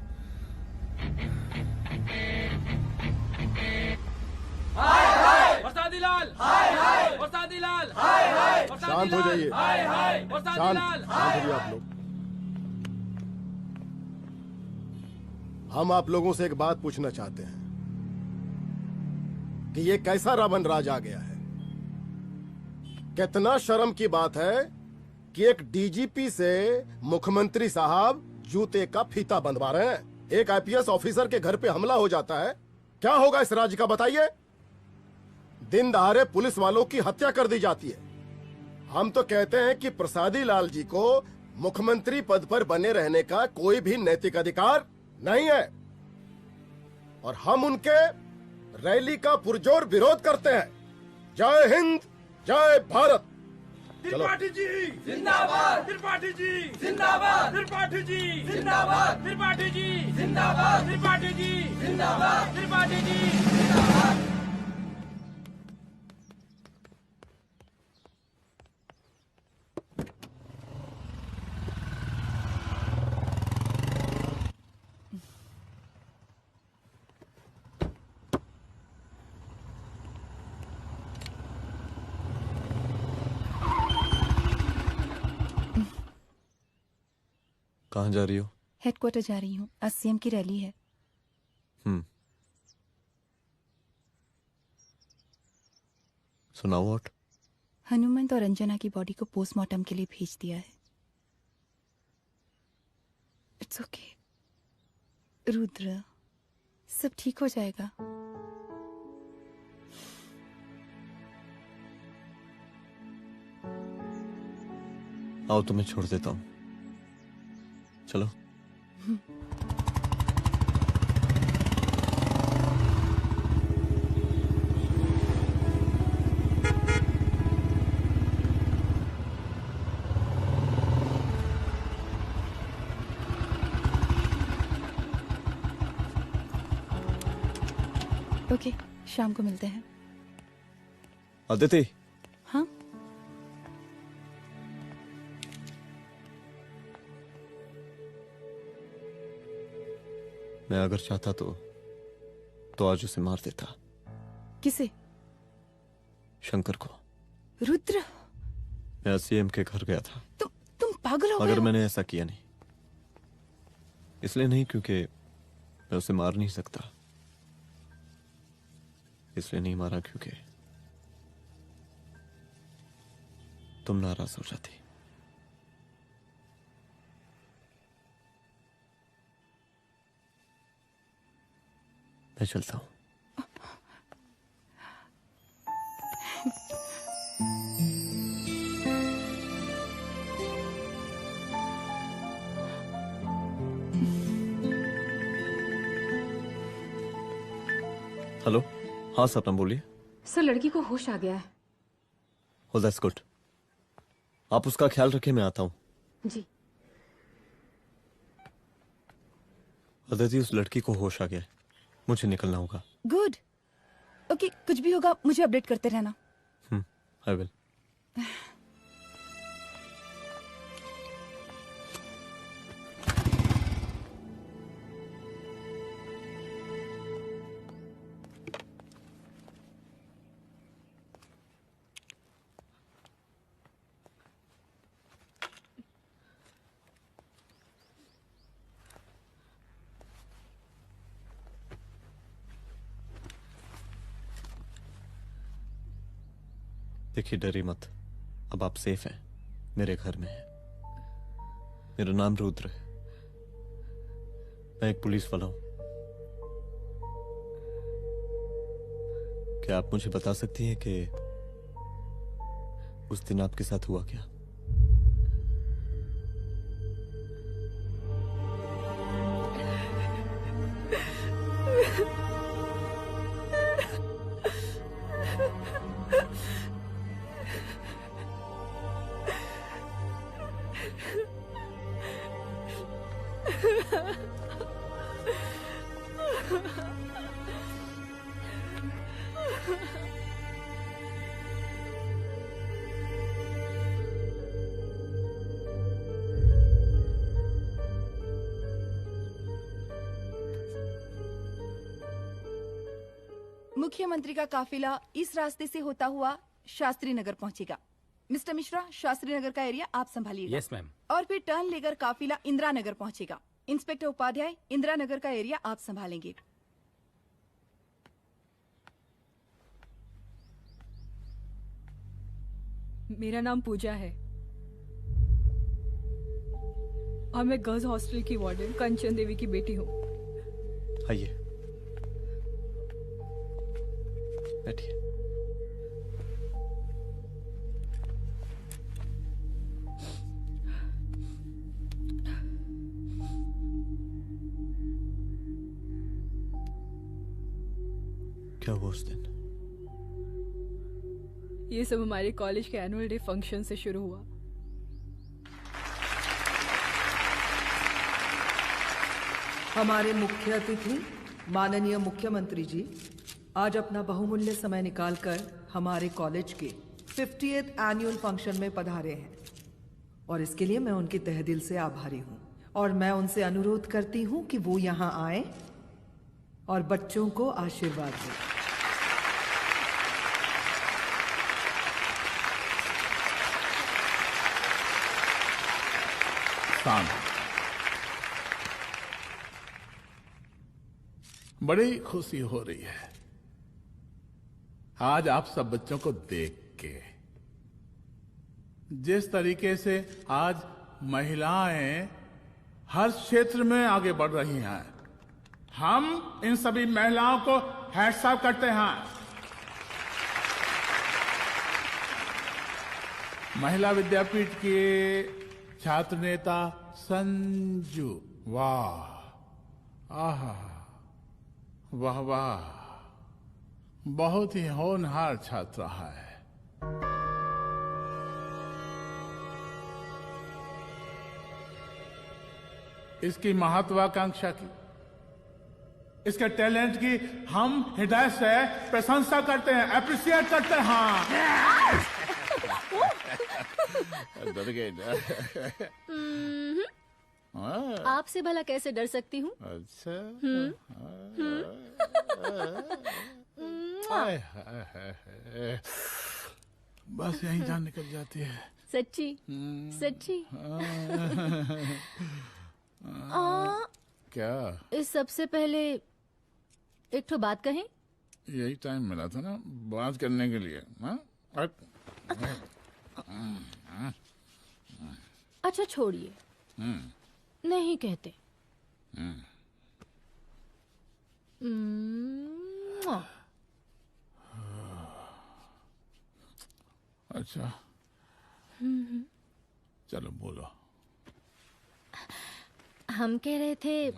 Speaker 10: शांत हो जाइए, शांत हो जाइए आप लोग। हम आप लोगों से एक बात पूछना चाहते हैं कि ये कैसा रावण राज आ गया है? कितना शर्म की बात है कि एक डीजीपी से मुख्यमंत्री साहब जूते का फीता बंधवा रहे हैं। एक आईपीएस ऑफिसर के घर पे हमला हो जाता है, क्या होगा इस राज्य का बताइए? दिन दहाड़े पुलिस वालों की हत्या कर दी जाती है। हम तो कहते हैं कि प्रसादी लाल जी को मुख्यमंत्री पद पर बने रहने का कोई भी नैतिक अधिकार नहीं है, और हम उनके रैली का पुरजोर विरोध करते हैं। जय हिंद, जय भारत।
Speaker 20: त्रिपाठी जी जिंदाबाद, त्रिपाठी जी जिंदाबाद, त्रिपाठी जी जिंदाबाद, त्रिपाठी जी जिंदाबाद, त्रिपाठी जी जिंदाबाद, त्रिपाठी जी जिंदाबाद।
Speaker 2: कहाँ जा रही हो?
Speaker 5: हेडक्वार्टर जा रही हूँ, आज सीएम की रैली है।
Speaker 2: सुनाओ व्हाट?
Speaker 5: हनुमंत और अंजना की बॉडी को पोस्टमार्टम के लिए भेज दिया है। इट्स ओके रुद्र, सब ठीक हो जाएगा।
Speaker 2: आओ तुम्हें छोड़ देता हूँ, चलो।
Speaker 5: ओके, शाम को मिलते हैं।
Speaker 2: अदिति।
Speaker 5: हाँ?
Speaker 2: मैं अगर चाहता तो आज उसे मार देता।
Speaker 5: किसे?
Speaker 2: शंकर को।
Speaker 5: रुद्र,
Speaker 2: मैं सीएम के घर गया था।
Speaker 5: तुम पागल हो गए
Speaker 2: मगर
Speaker 5: हो?
Speaker 2: मैंने ऐसा किया नहीं, इसलिए नहीं क्योंकि मैं उसे मार नहीं सकता, इसलिए नहीं मारा क्योंकि तुम नाराज हो जाती। मैं चलता हूं। हेलो, हाँ सपना बोलिए।
Speaker 19: सर, लड़की को होश आ गया है।
Speaker 2: Oh, that's good. आप उसका ख्याल रखिए, मैं आता हूँ।
Speaker 19: जी।
Speaker 2: अदिति, उस लड़की को होश आ गया है, मुझे निकलना होगा।
Speaker 5: गुड। ओके, कुछ भी होगा मुझे अपडेट करते रहना।
Speaker 2: I will. देखिए, डरिए मत, अब आप सेफ हैं, मेरे घर में हैं। मेरा नाम रुद्र है, मैं एक पुलिस वाला हूं। क्या आप मुझे बता सकती हैं कि उस दिन आपके साथ हुआ क्या?
Speaker 21: मुख्यमंत्री का काफिला इस रास्ते से होता हुआ शास्त्री नगर पहुंचेगा। मिस्टर मिश्रा, शास्त्री नगर का एरिया आप संभालिएगा।
Speaker 13: Yes ma'am.
Speaker 21: और फिर टर्न लेकर काफिला इंदिरा नगर पहुंचेगा। इंस्पेक्टर उपाध्याय, इंदिरा नगर का एरिया आप संभालेंगे।
Speaker 22: मेरा नाम पूजा है और मैं गर्ल्स हॉस्टल की वार्डन कंचन देवी की बेटी हूँ।
Speaker 2: आइए, बैठिए। क्या हुआ उस दिन?
Speaker 22: ये सब हमारे कॉलेज के एनुअल डे फंक्शन से शुरू हुआ।
Speaker 23: हमारे मुख्य अतिथि माननीय मुख्यमंत्री जी आज अपना बहुमूल्य समय निकालकर हमारे कॉलेज के 50th एनुअल फंक्शन में पधारे हैं और इसके लिए मैं उनके तहे दिल से आभारी हूं और मैं उनसे अनुरोध करती हूं कि वो यहां आए और बच्चों को आशीर्वाद दें।
Speaker 11: बड़ी खुशी हो रही है आज आप सब बच्चों को देख के। जिस तरीके से आज महिलाएं हर क्षेत्र में आगे बढ़ रही हैं, हम इन सभी महिलाओं को हैट्स ऑफ करते हैं। महिला विद्यापीठ के छात्र नेता संजू, वाह, आहा, वाह वाह, बहुत ही होनहार छात्रा है। इसकी महत्वाकांक्षा की, इसके टैलेंट की हम हृदय से प्रशंसा करते हैं, अप्रिशिएट करते हैं। डर गए ना?
Speaker 3: आपसे भला कैसे डर सकती हूँ?
Speaker 11: अच्छा। बस यही जान निकल जाती है।
Speaker 3: सच्ची सच्ची।
Speaker 11: क्या?
Speaker 3: इस सबसे पहले एक तो बात कहें।
Speaker 11: यही टाइम मिला था ना बात करने के लिए।
Speaker 3: अच्छा छोड़िए, नहीं कहते।
Speaker 11: अच्छा चलो बोलो।
Speaker 3: हम कह रहे थे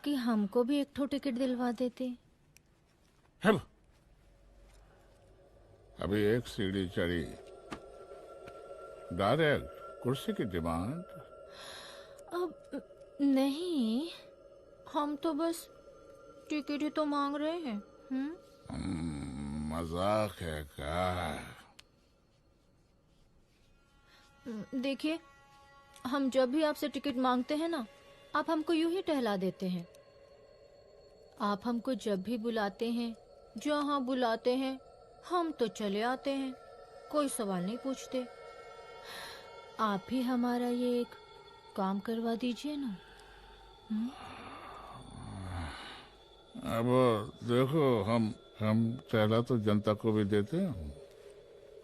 Speaker 3: कि हमको भी एक ठो टिकट दिलवा देते।
Speaker 11: अभी एक सीढ़ी चढ़ी, डायरेक्ट कुर्सी की डिमांड।
Speaker 3: अब नहीं, हम तो बस टिकट ही तो मांग रहे हैं।
Speaker 11: मजाक है क्या?
Speaker 3: देखिए, हम जब भी आपसे टिकट मांगते हैं ना, आप हमको यूं ही टहला देते हैं। आप हमको जब भी बुलाते हैं, जहां बुलाते हैं, हम तो चले आते हैं, कोई सवाल नहीं पूछते। आप ही हमारा ये एक काम करवा दीजिए ना।
Speaker 11: अब देखो, हम टहला तो जनता को भी देते हैं,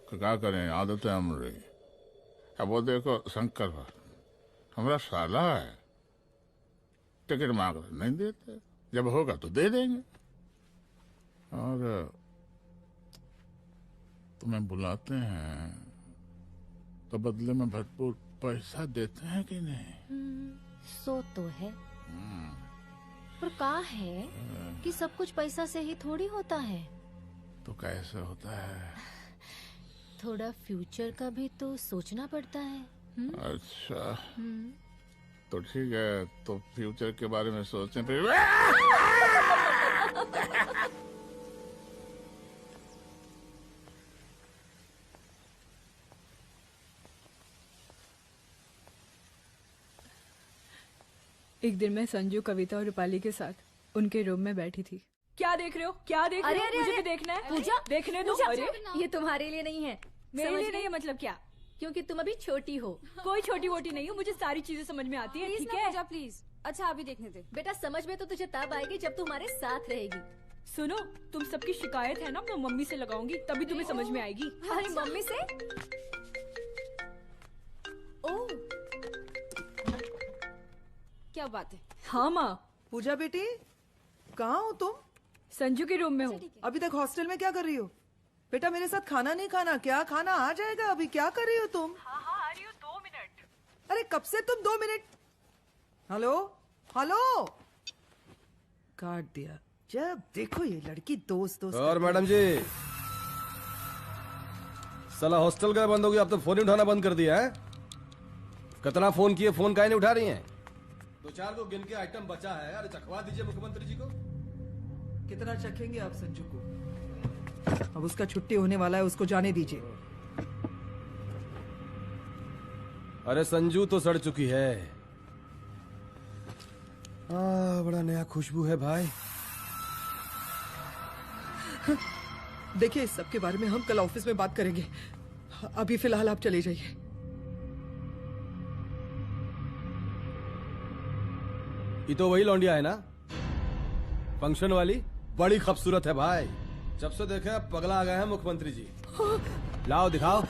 Speaker 11: क्या करें, आदत है हमारी। अब वो देखो शंकर हमारा साला है, टिकट मांग रहे नहीं देते, जब होगा तो दे देंगे। और तुम्हें बुलाते हैं तो बदले में भरपूर पैसा देते हैं कि नहीं?
Speaker 3: सो तो है, पर कहा है कि सब कुछ पैसा से ही थोड़ी होता है।
Speaker 11: तो कैसे होता है?
Speaker 3: थोड़ा फ्यूचर का भी तो सोचना पड़ता है।
Speaker 11: अच्छा, तो ठीक है, तो फ्यूचर के बारे में सोचने पे
Speaker 22: एक दिन मैं संजू, कविता और रूपाली के साथ उनके रूम में बैठी थी। क्या देख रहे हो? क्या देख रहे हो? मुझे भी देखना है।
Speaker 3: पूजा,
Speaker 22: देखने दो। अरे
Speaker 3: ये तुम्हारे लिए नहीं है।
Speaker 22: मेरे लिए नहीं है मतलब क्या?
Speaker 3: क्योंकि तुम अभी छोटी हो।
Speaker 22: कोई छोटी वोटी नहीं हूँ, मुझे सारी चीजें समझ में आती है। ठीक है
Speaker 19: पूजा प्लीज। अच्छा अभी देखने दे।
Speaker 3: बेटा समझ में तो तुझे तब आएगी जब तू हमारे साथ रहेगी।
Speaker 22: सुनो, तुम सबकी शिकायत है ना, मैं मम्मी से लगाऊंगी, तभी तुम्हें समझ में आएगी।
Speaker 3: अरे मम्मी से?
Speaker 19: ओह क्या बात है।
Speaker 22: हाँ माँ।
Speaker 23: पूजा बेटी, कहाँ हो तुम?
Speaker 22: संजू के रूम में हूँ।
Speaker 23: अभी तक हॉस्टल में क्या कर रही हो? बेटा मेरे साथ खाना नहीं खाना क्या? खाना आ जाएगा, अभी क्या कर रही हो तुम?
Speaker 22: हाँ आ रही हूँ, 2 मिनट।
Speaker 23: अरे कब से तुम 2 मिनट? हेलो हेलो, काट दिया। जब देखो ये लड़की दोस्त दोस्त।
Speaker 9: और मैडम जी, साला हॉस्टल का बंद हो गया, अब तो फोन ही उठाना बंद कर दिया है। कितना फोन किए, फोन काहे नहीं उठा रही हैं? 2-4 को गिन के आइटम बचा है, अरे चखवा दीजिए मुख्यमंत्री जी को।
Speaker 23: कितना चखेंगे आप संजू को? अब उसका छुट्टी होने वाला है, उसको जाने दीजिए।
Speaker 9: अरे संजू तो सड़ चुकी है। बड़ा नया खुशबू है भाई।
Speaker 23: देखिए इस सब के बारे में हम कल ऑफिस में बात करेंगे, अभी फिलहाल आप चले जाइए।
Speaker 9: ये तो वही लौंडिया है ना, फंक्शन वाली? बड़ी खूबसूरत है भाई, जब से देखे पगला आ गए हैं मुख्यमंत्री जी। लाओ दिखाओ।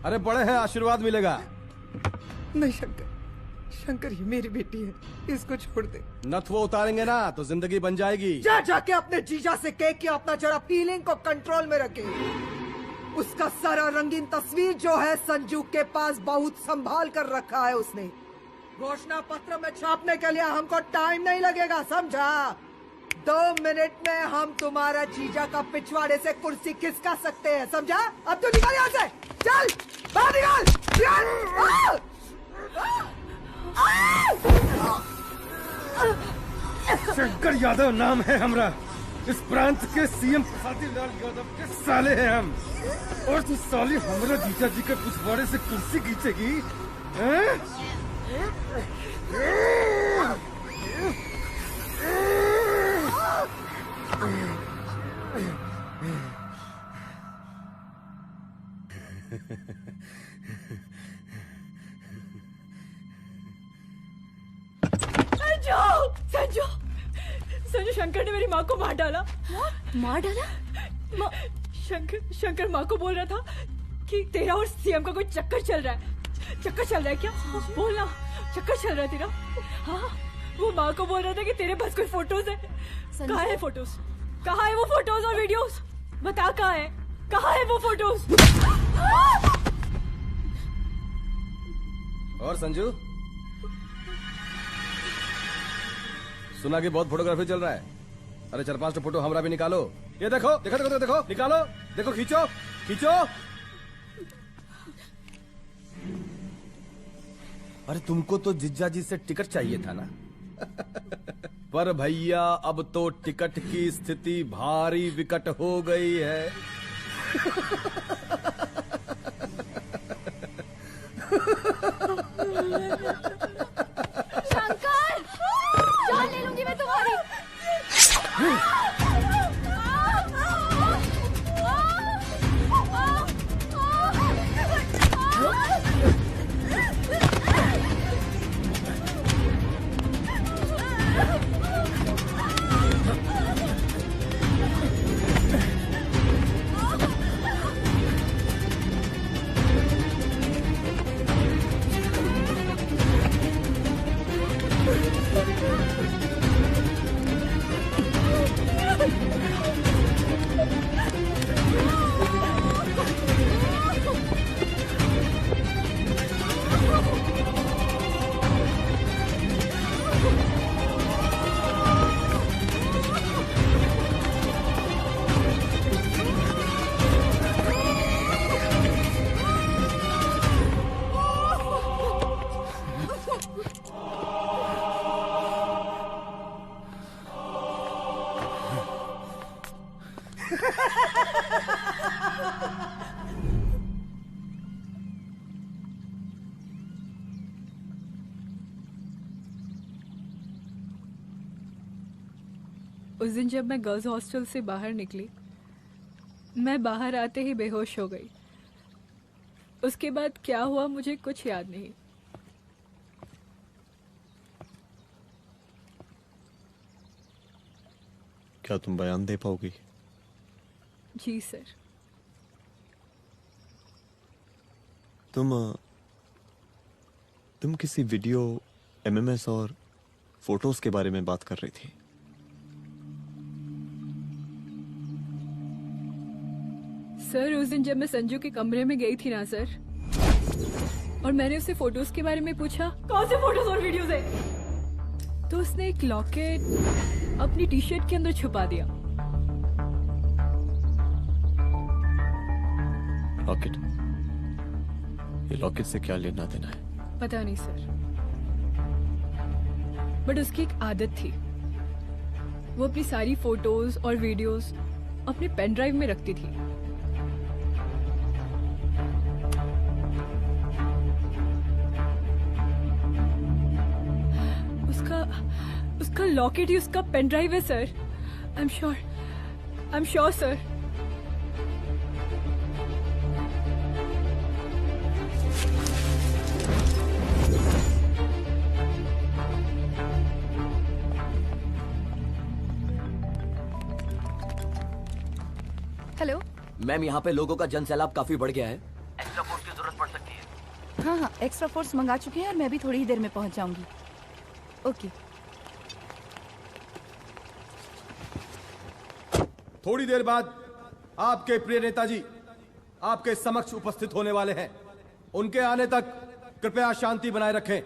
Speaker 9: अरे बड़े हैं, आशीर्वाद मिलेगा।
Speaker 23: नहीं शंकर, शंकर ये मेरी बेटी है, इसको छोड़ दे।
Speaker 9: नथ वो उतारेंगे ना तो जिंदगी बन जाएगी।
Speaker 23: जा जाके अपने जीजा से कह के अपना जरा फीलिंग को कंट्रोल में रखे। उसका सारा रंगीन तस्वीर जो है संजू के पास बहुत संभाल कर रखा है उसने। घोषणा पत्र में छापने के लिए हमको टाइम नहीं लगेगा, समझा? 2 मिनट में हम तुम्हारा जीजा का पिछवाड़े से कुर्सी खिसका सकते हैं, समझा? अब तो निकल यहाँ से, चल बाहर निकल।
Speaker 9: शंकर यादव नाम है हमरा, इस प्रांत के सीएम प्रसादी लाल यादव के साले हैं हम। और तू साली हमरा जीजा जी के पिछवाड़े से कुर्सी खींचेगी?
Speaker 22: संजू, संजू शंकर ने मेरी माँ को मार डाला।
Speaker 3: मार डाला?
Speaker 22: शंकर माँ को बोल रहा था कि तेरा और सीएम का कोई चक्कर चल रहा है। चक्कर चल रहा है क्या? बोलना, चक्कर चल रहा है तेरा? हाँ, वो माँ को बोल रहा था कि तेरे पास कोई फोटोज है। कहाँ है फोटोज? कहाँ है वो फोटोज और वीडियोस? बता कहाँ है? कहाँ है वो फोटोज?
Speaker 9: और संजू, सुना कि बहुत फोटोग्राफी चल रहा है। अरे 4-5 फोटो हमरा भी निकालो। ये देखो देखो देखो देखो, निकालो, देखो, खींचो खींचो। अरे तुमको तो जिज्जा जी से टिकट चाहिए था ना। पर भैया अब तो टिकट की स्थिति भारी विकट हो गई है।
Speaker 3: शंकर, जान ले लूंगी मैं तुम्हारी।
Speaker 22: उस दिन जब मैं गर्ल्स हॉस्टल से बाहर निकली, मैं बाहर आते ही बेहोश हो गई। उसके बाद क्या हुआ मुझे कुछ याद नहीं।
Speaker 2: क्या तुम बयान दे पाओगी?
Speaker 22: जी सर।
Speaker 2: तुम किसी वीडियो, एमएमएस और फोटोज के बारे में बात कर रही थी।
Speaker 22: सर उस दिन जब मैं संजू के कमरे में गई थी ना सर, और मैंने उससे फोटोज के बारे में पूछा कौन से फोटोज और वीडियोज है, तो उसने एक लॉकेट अपनी टी शर्ट के अंदर छुपा दिया।
Speaker 2: लॉकेट? ये लॉकेट से क्या लेना देना है?
Speaker 22: पता नहीं सर, बट उसकी एक आदत थी, वो अपनी सारी फोटोज और वीडियोस अपने पेन ड्राइव में रखती थी। उसका लॉकेट ही उसका पेन ड्राइव है sir. I am sure sir.
Speaker 21: Hello
Speaker 15: ma'am, यहाँ पे लोगों का जन सैलाब काफी बढ़ गया है। एक्स्ट्रा फोर्स की जरूरत पड़ सकती है।
Speaker 21: हाँ, एक्स्ट्रा फोर्स मंगा चुके हैं और मैं भी थोड़ी ही देर में पहुंच जाऊंगी। ओके।
Speaker 9: थोड़ी देर बाद आपके प्रिय नेताजी आपके समक्ष उपस्थित होने वाले हैं। उनके आने तक कृपया शांति बनाए रखें।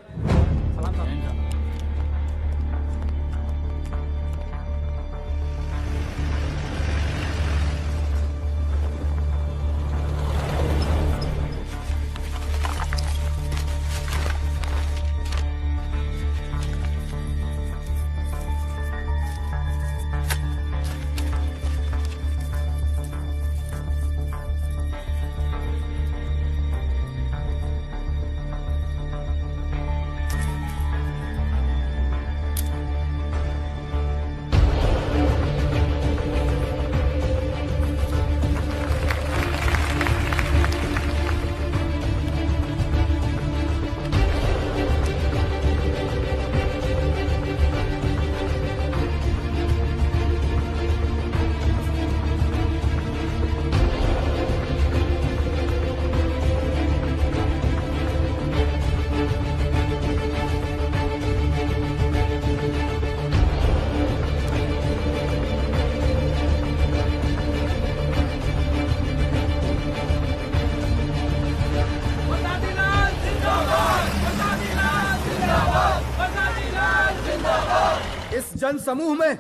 Speaker 9: जन समूह में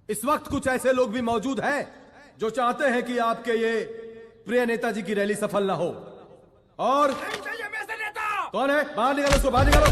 Speaker 9: इस वक्त कुछ ऐसे लोग भी मौजूद हैं जो चाहते हैं कि आपके ये प्रिय नेताजी की रैली सफल ना हो। और कौन है? बाहर निकालो उसको, बाहर निकालो।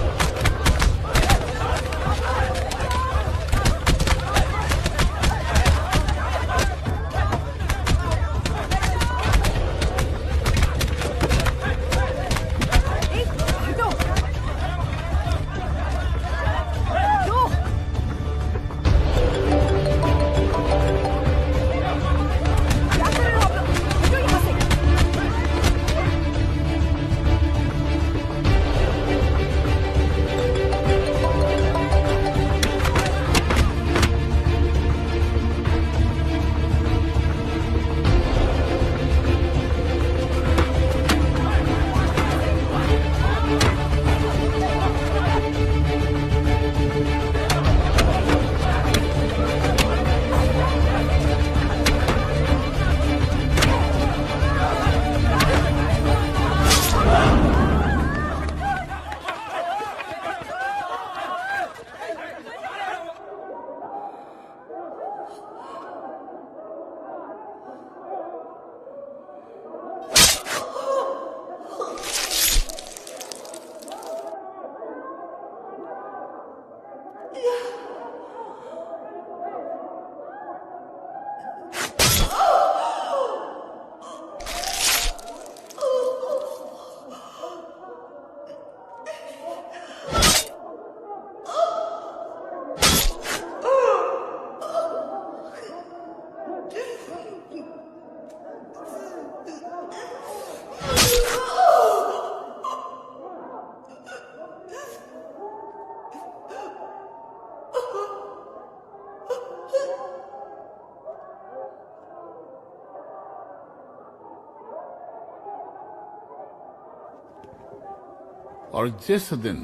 Speaker 11: और जिस दिन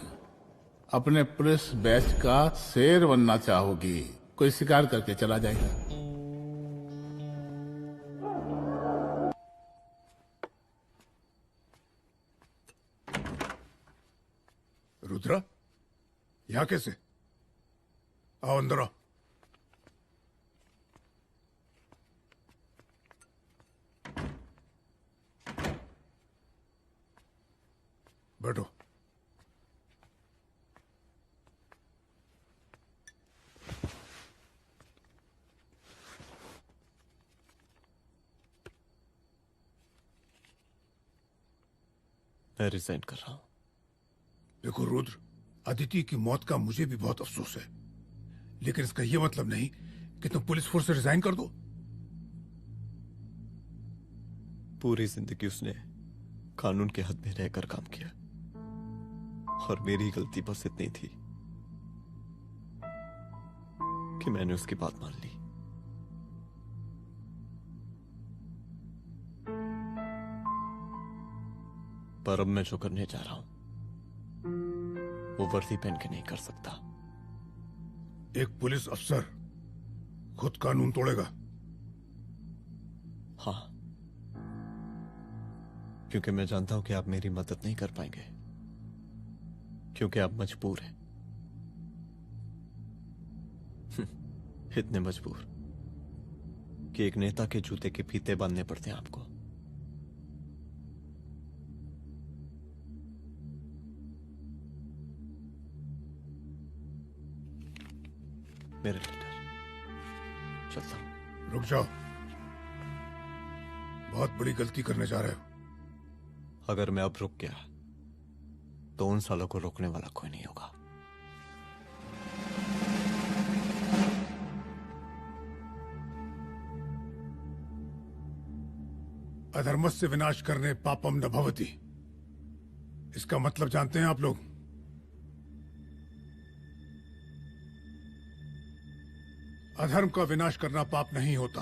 Speaker 11: अपने पुलिस बैच का शेर बनना चाहोगी, कोई शिकार करके चला जाएगा।
Speaker 18: रुद्रा, यहाँ कैसे? आओ अंदर आओ। बैठो।
Speaker 2: मैं रिजाइन कर रहा हूं।
Speaker 18: देखो रुद्र, अदिति की मौत का मुझे भी बहुत अफसोस है, लेकिन इसका यह मतलब नहीं कि तुम पुलिस फोर्स से रिजाइन कर दो।
Speaker 2: पूरी जिंदगी उसने कानून के हद में रहकर काम किया और मेरी गलती बस इतनी थी कि मैंने उसकी बात मान ली। पर अब मैं जो करने जा रहा हूं वो वर्दी पहन के नहीं कर सकता।
Speaker 18: एक पुलिस अफसर खुद कानून तोड़ेगा?
Speaker 2: हाँ, क्योंकि मैं जानता हूं कि आप मेरी मदद नहीं कर पाएंगे, क्योंकि आप मजबूर हैं। इतने मजबूर कि एक नेता के जूते के फीते बांधने पड़ते हैं आपको। मेरे लीडर, चलता हूं।
Speaker 18: रुक जाओ, बहुत बड़ी गलती करने जा रहे हो।
Speaker 2: अगर मैं अब रुक गया तो उन सालों को रोकने वाला कोई नहीं होगा।
Speaker 18: अधर्मस्य विनाश करने पापम न भवति, इसका मतलब जानते हैं आप लोग? अधर्म का विनाश करना पाप नहीं होता।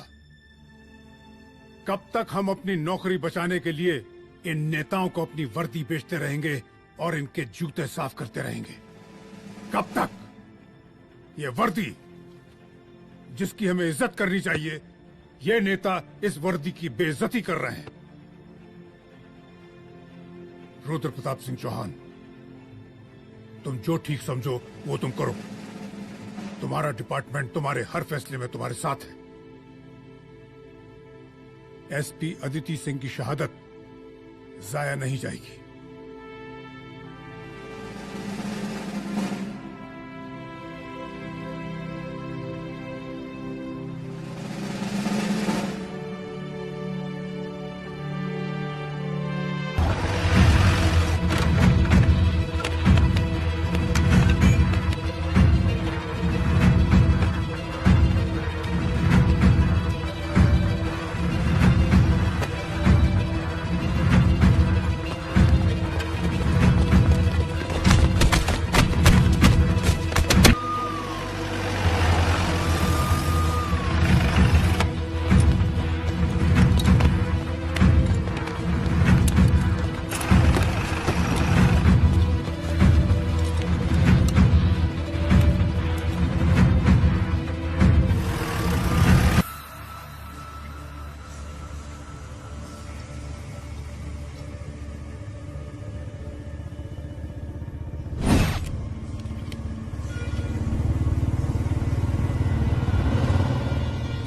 Speaker 18: कब तक हम अपनी नौकरी बचाने के लिए इन नेताओं को अपनी वर्दी बेचते रहेंगे और इनके जूते साफ करते रहेंगे? कब तक? ये वर्दी जिसकी हमें इज्जत करनी चाहिए, ये नेता इस वर्दी की बेइज्जती कर रहे हैं। रुद्र प्रताप सिंह चौहान, तुम जो ठीक समझो वो तुम करो। तुम्हारा डिपार्टमेंट तुम्हारे हर फैसले में तुम्हारे साथ है। एसपी अदिति सिंह की शहादत जाया नहीं जाएगी।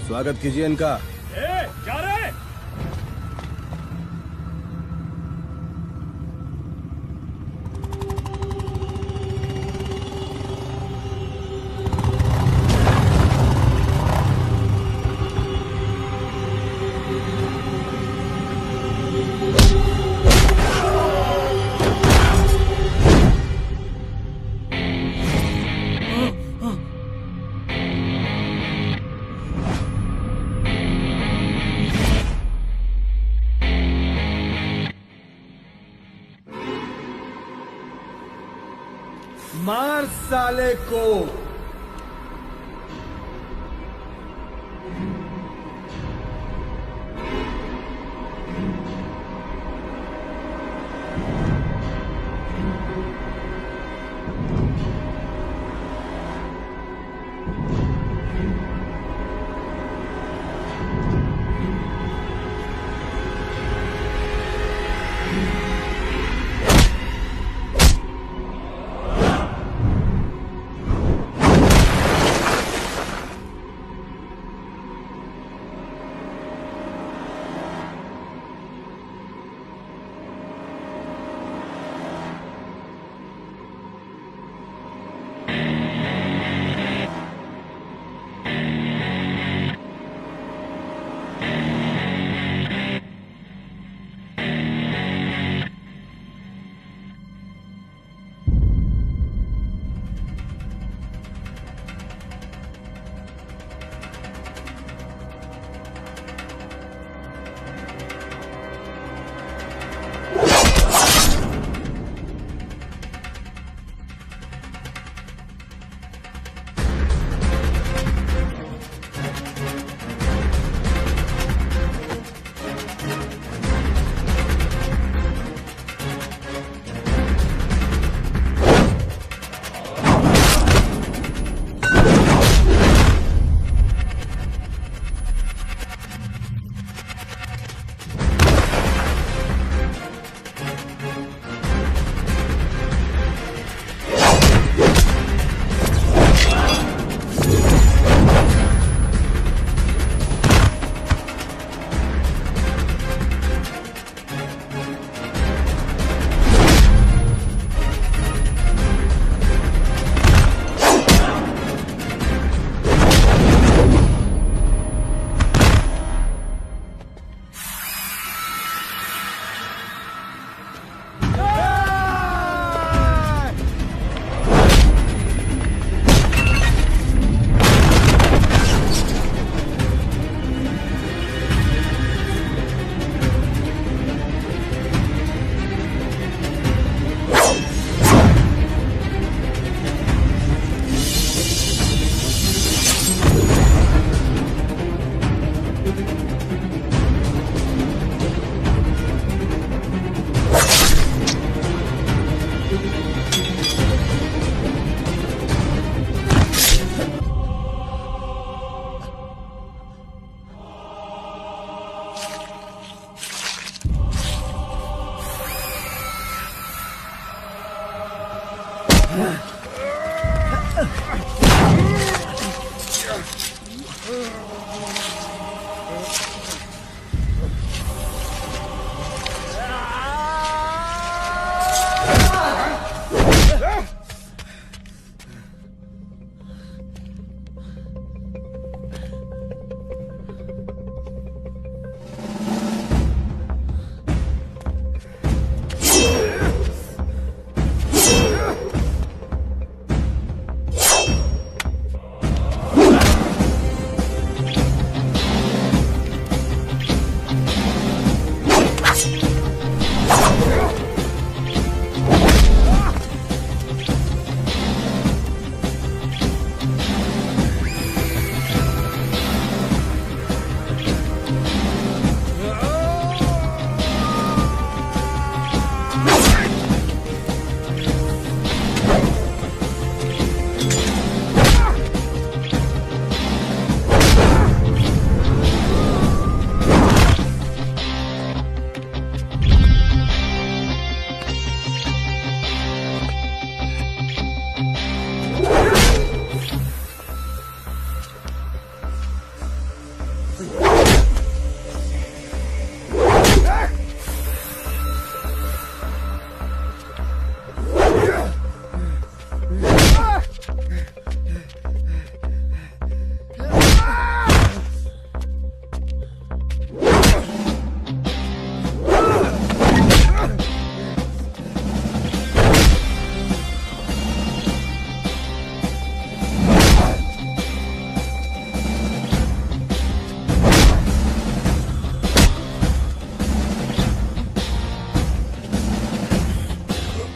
Speaker 9: स्वागत कीजिए इनका।
Speaker 17: जा रहे?
Speaker 9: मार साले को।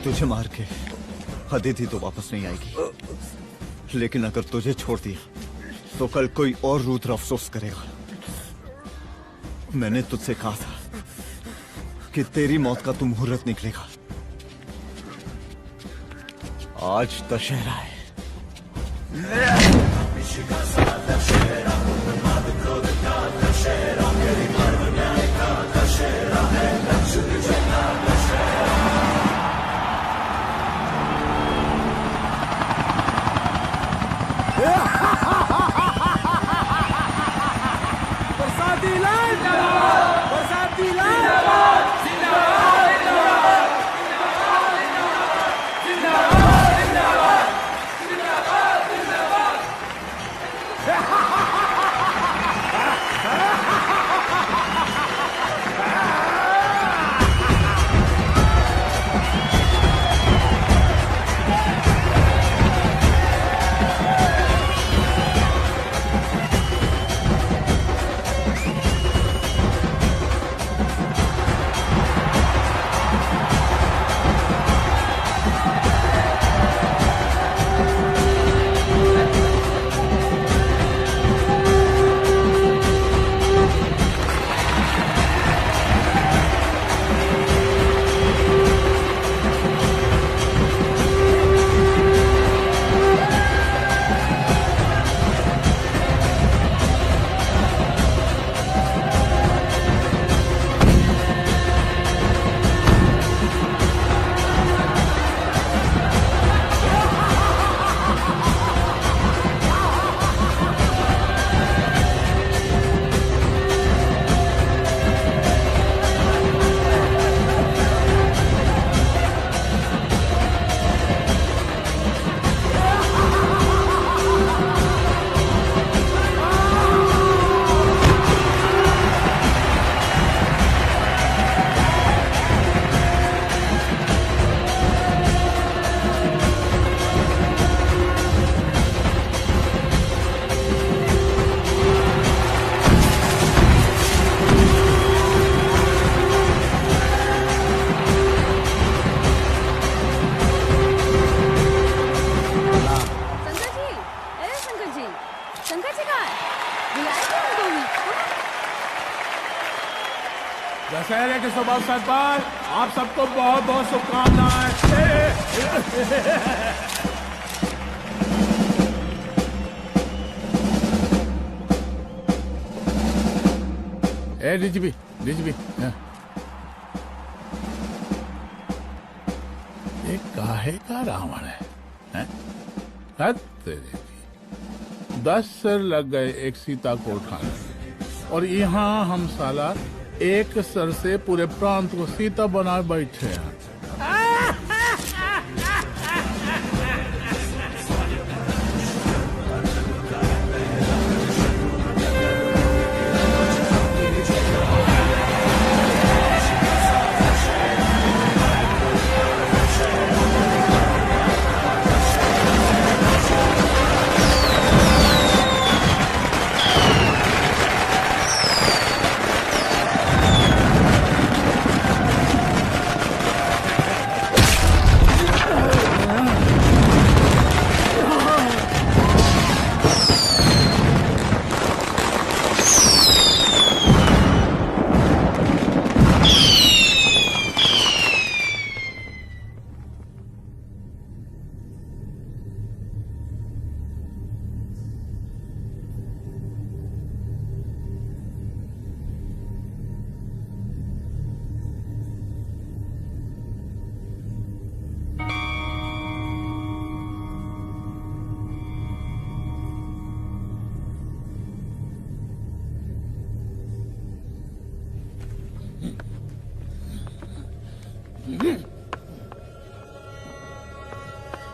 Speaker 2: तुझे मार के अदिति तो वापस नहीं आएगी, लेकिन अगर तुझे छोड़ दिया तो कल कोई और रुद्र अफसोस करेगा। मैंने तुझसे कहा था कि तेरी मौत का तो मुहूर्त निकलेगा। आज दशहरा है।
Speaker 20: बरसाती लाल जिंदाबाद, बरसाती लाल जिंदाबाद, जिंदाबाद, जिंदाबाद, जिंदाबाद, जिंदाबाद, जिंदाबाद,
Speaker 11: दशहरे के शुभ अवसर पर आप सबको बहुत बहुत शुभकामनाएं। ए डीजीपी ये काहे का रावण है? हैं? हद तेरे की। 10 सर लग गए एक सीता को उठाने में। और यहाँ हम साला एक सर से पूरे प्रांत को सीता बनाए बैठे हैं।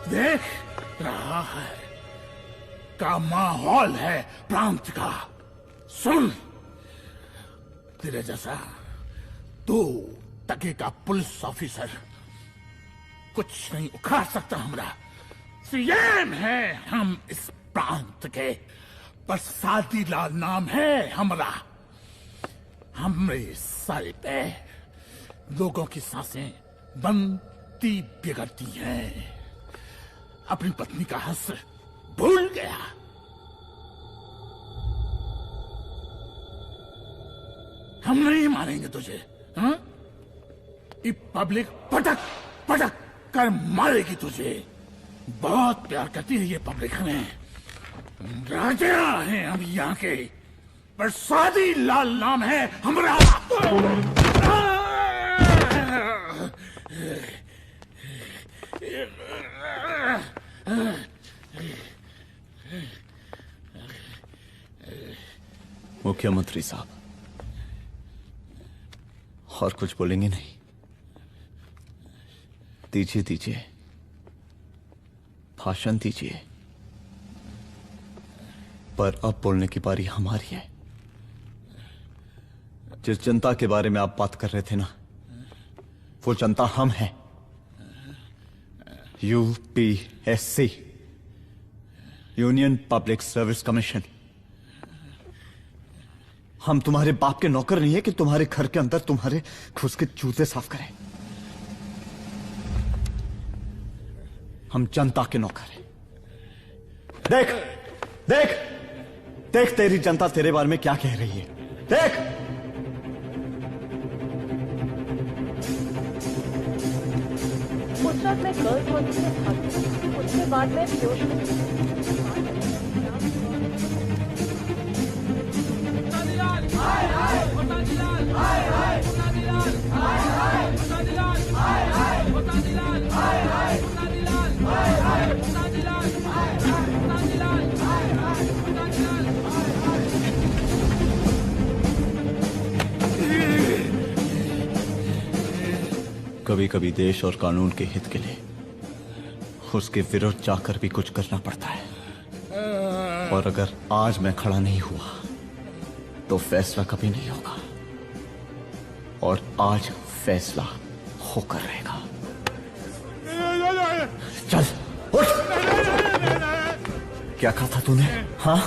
Speaker 11: देख रहा है का माहौल है प्रांत का। सुन, तेरे जैसा 2 टके का पुलिस ऑफिसर कुछ नहीं उखाड़ सकता। हमरा सीएम है हम इस प्रांत के, पर सादी लाल नाम है हमरा। हमरे सर पे लोगों की सांसें बनती बिगड़ती हैं। अपनी पत्नी का हंस भूल गया। हम नहीं मारेंगे तुझे। हाँ? ये पब्लिक पटक पटक कर मारेगी तुझे। बहुत प्यार करती है ये पब्लिक हमें। राजा हैं हम यहाँ के, पर सादी लाल नाम है हमारा।
Speaker 2: मुख्यमंत्री साहब, और कुछ बोलेंगे नहीं? दीजिए दीजिए, भाषण दीजिए। पर अब बोलने की बारी हमारी है। जिस जनता के बारे में आप बात कर रहे थे ना, वो जनता हम हैं। UPSC, union public service commission. हम तुम्हारे बाप के नौकर नहीं है कि तुम्हारे घर के अंदर तुम्हारे खुद के जूते साफ करें। हम जनता के नौकर हैं। देख देख देख, तेरी जनता तेरे बारे में क्या कह रही है। देख,
Speaker 1: उस रात मैं गर्ल्स हॉस्टल में था, उसके बाद मैं
Speaker 2: कभी कभी देश और कानून के हित के लिए उसके विरुद्ध जाकर भी कुछ करना पड़ता है। और अगर आज मैं खड़ा नहीं हुआ तो फैसला कभी नहीं होगा, और आज फैसला होकर रहेगा। चल उठ। क्या कहा था तूने? हाँ?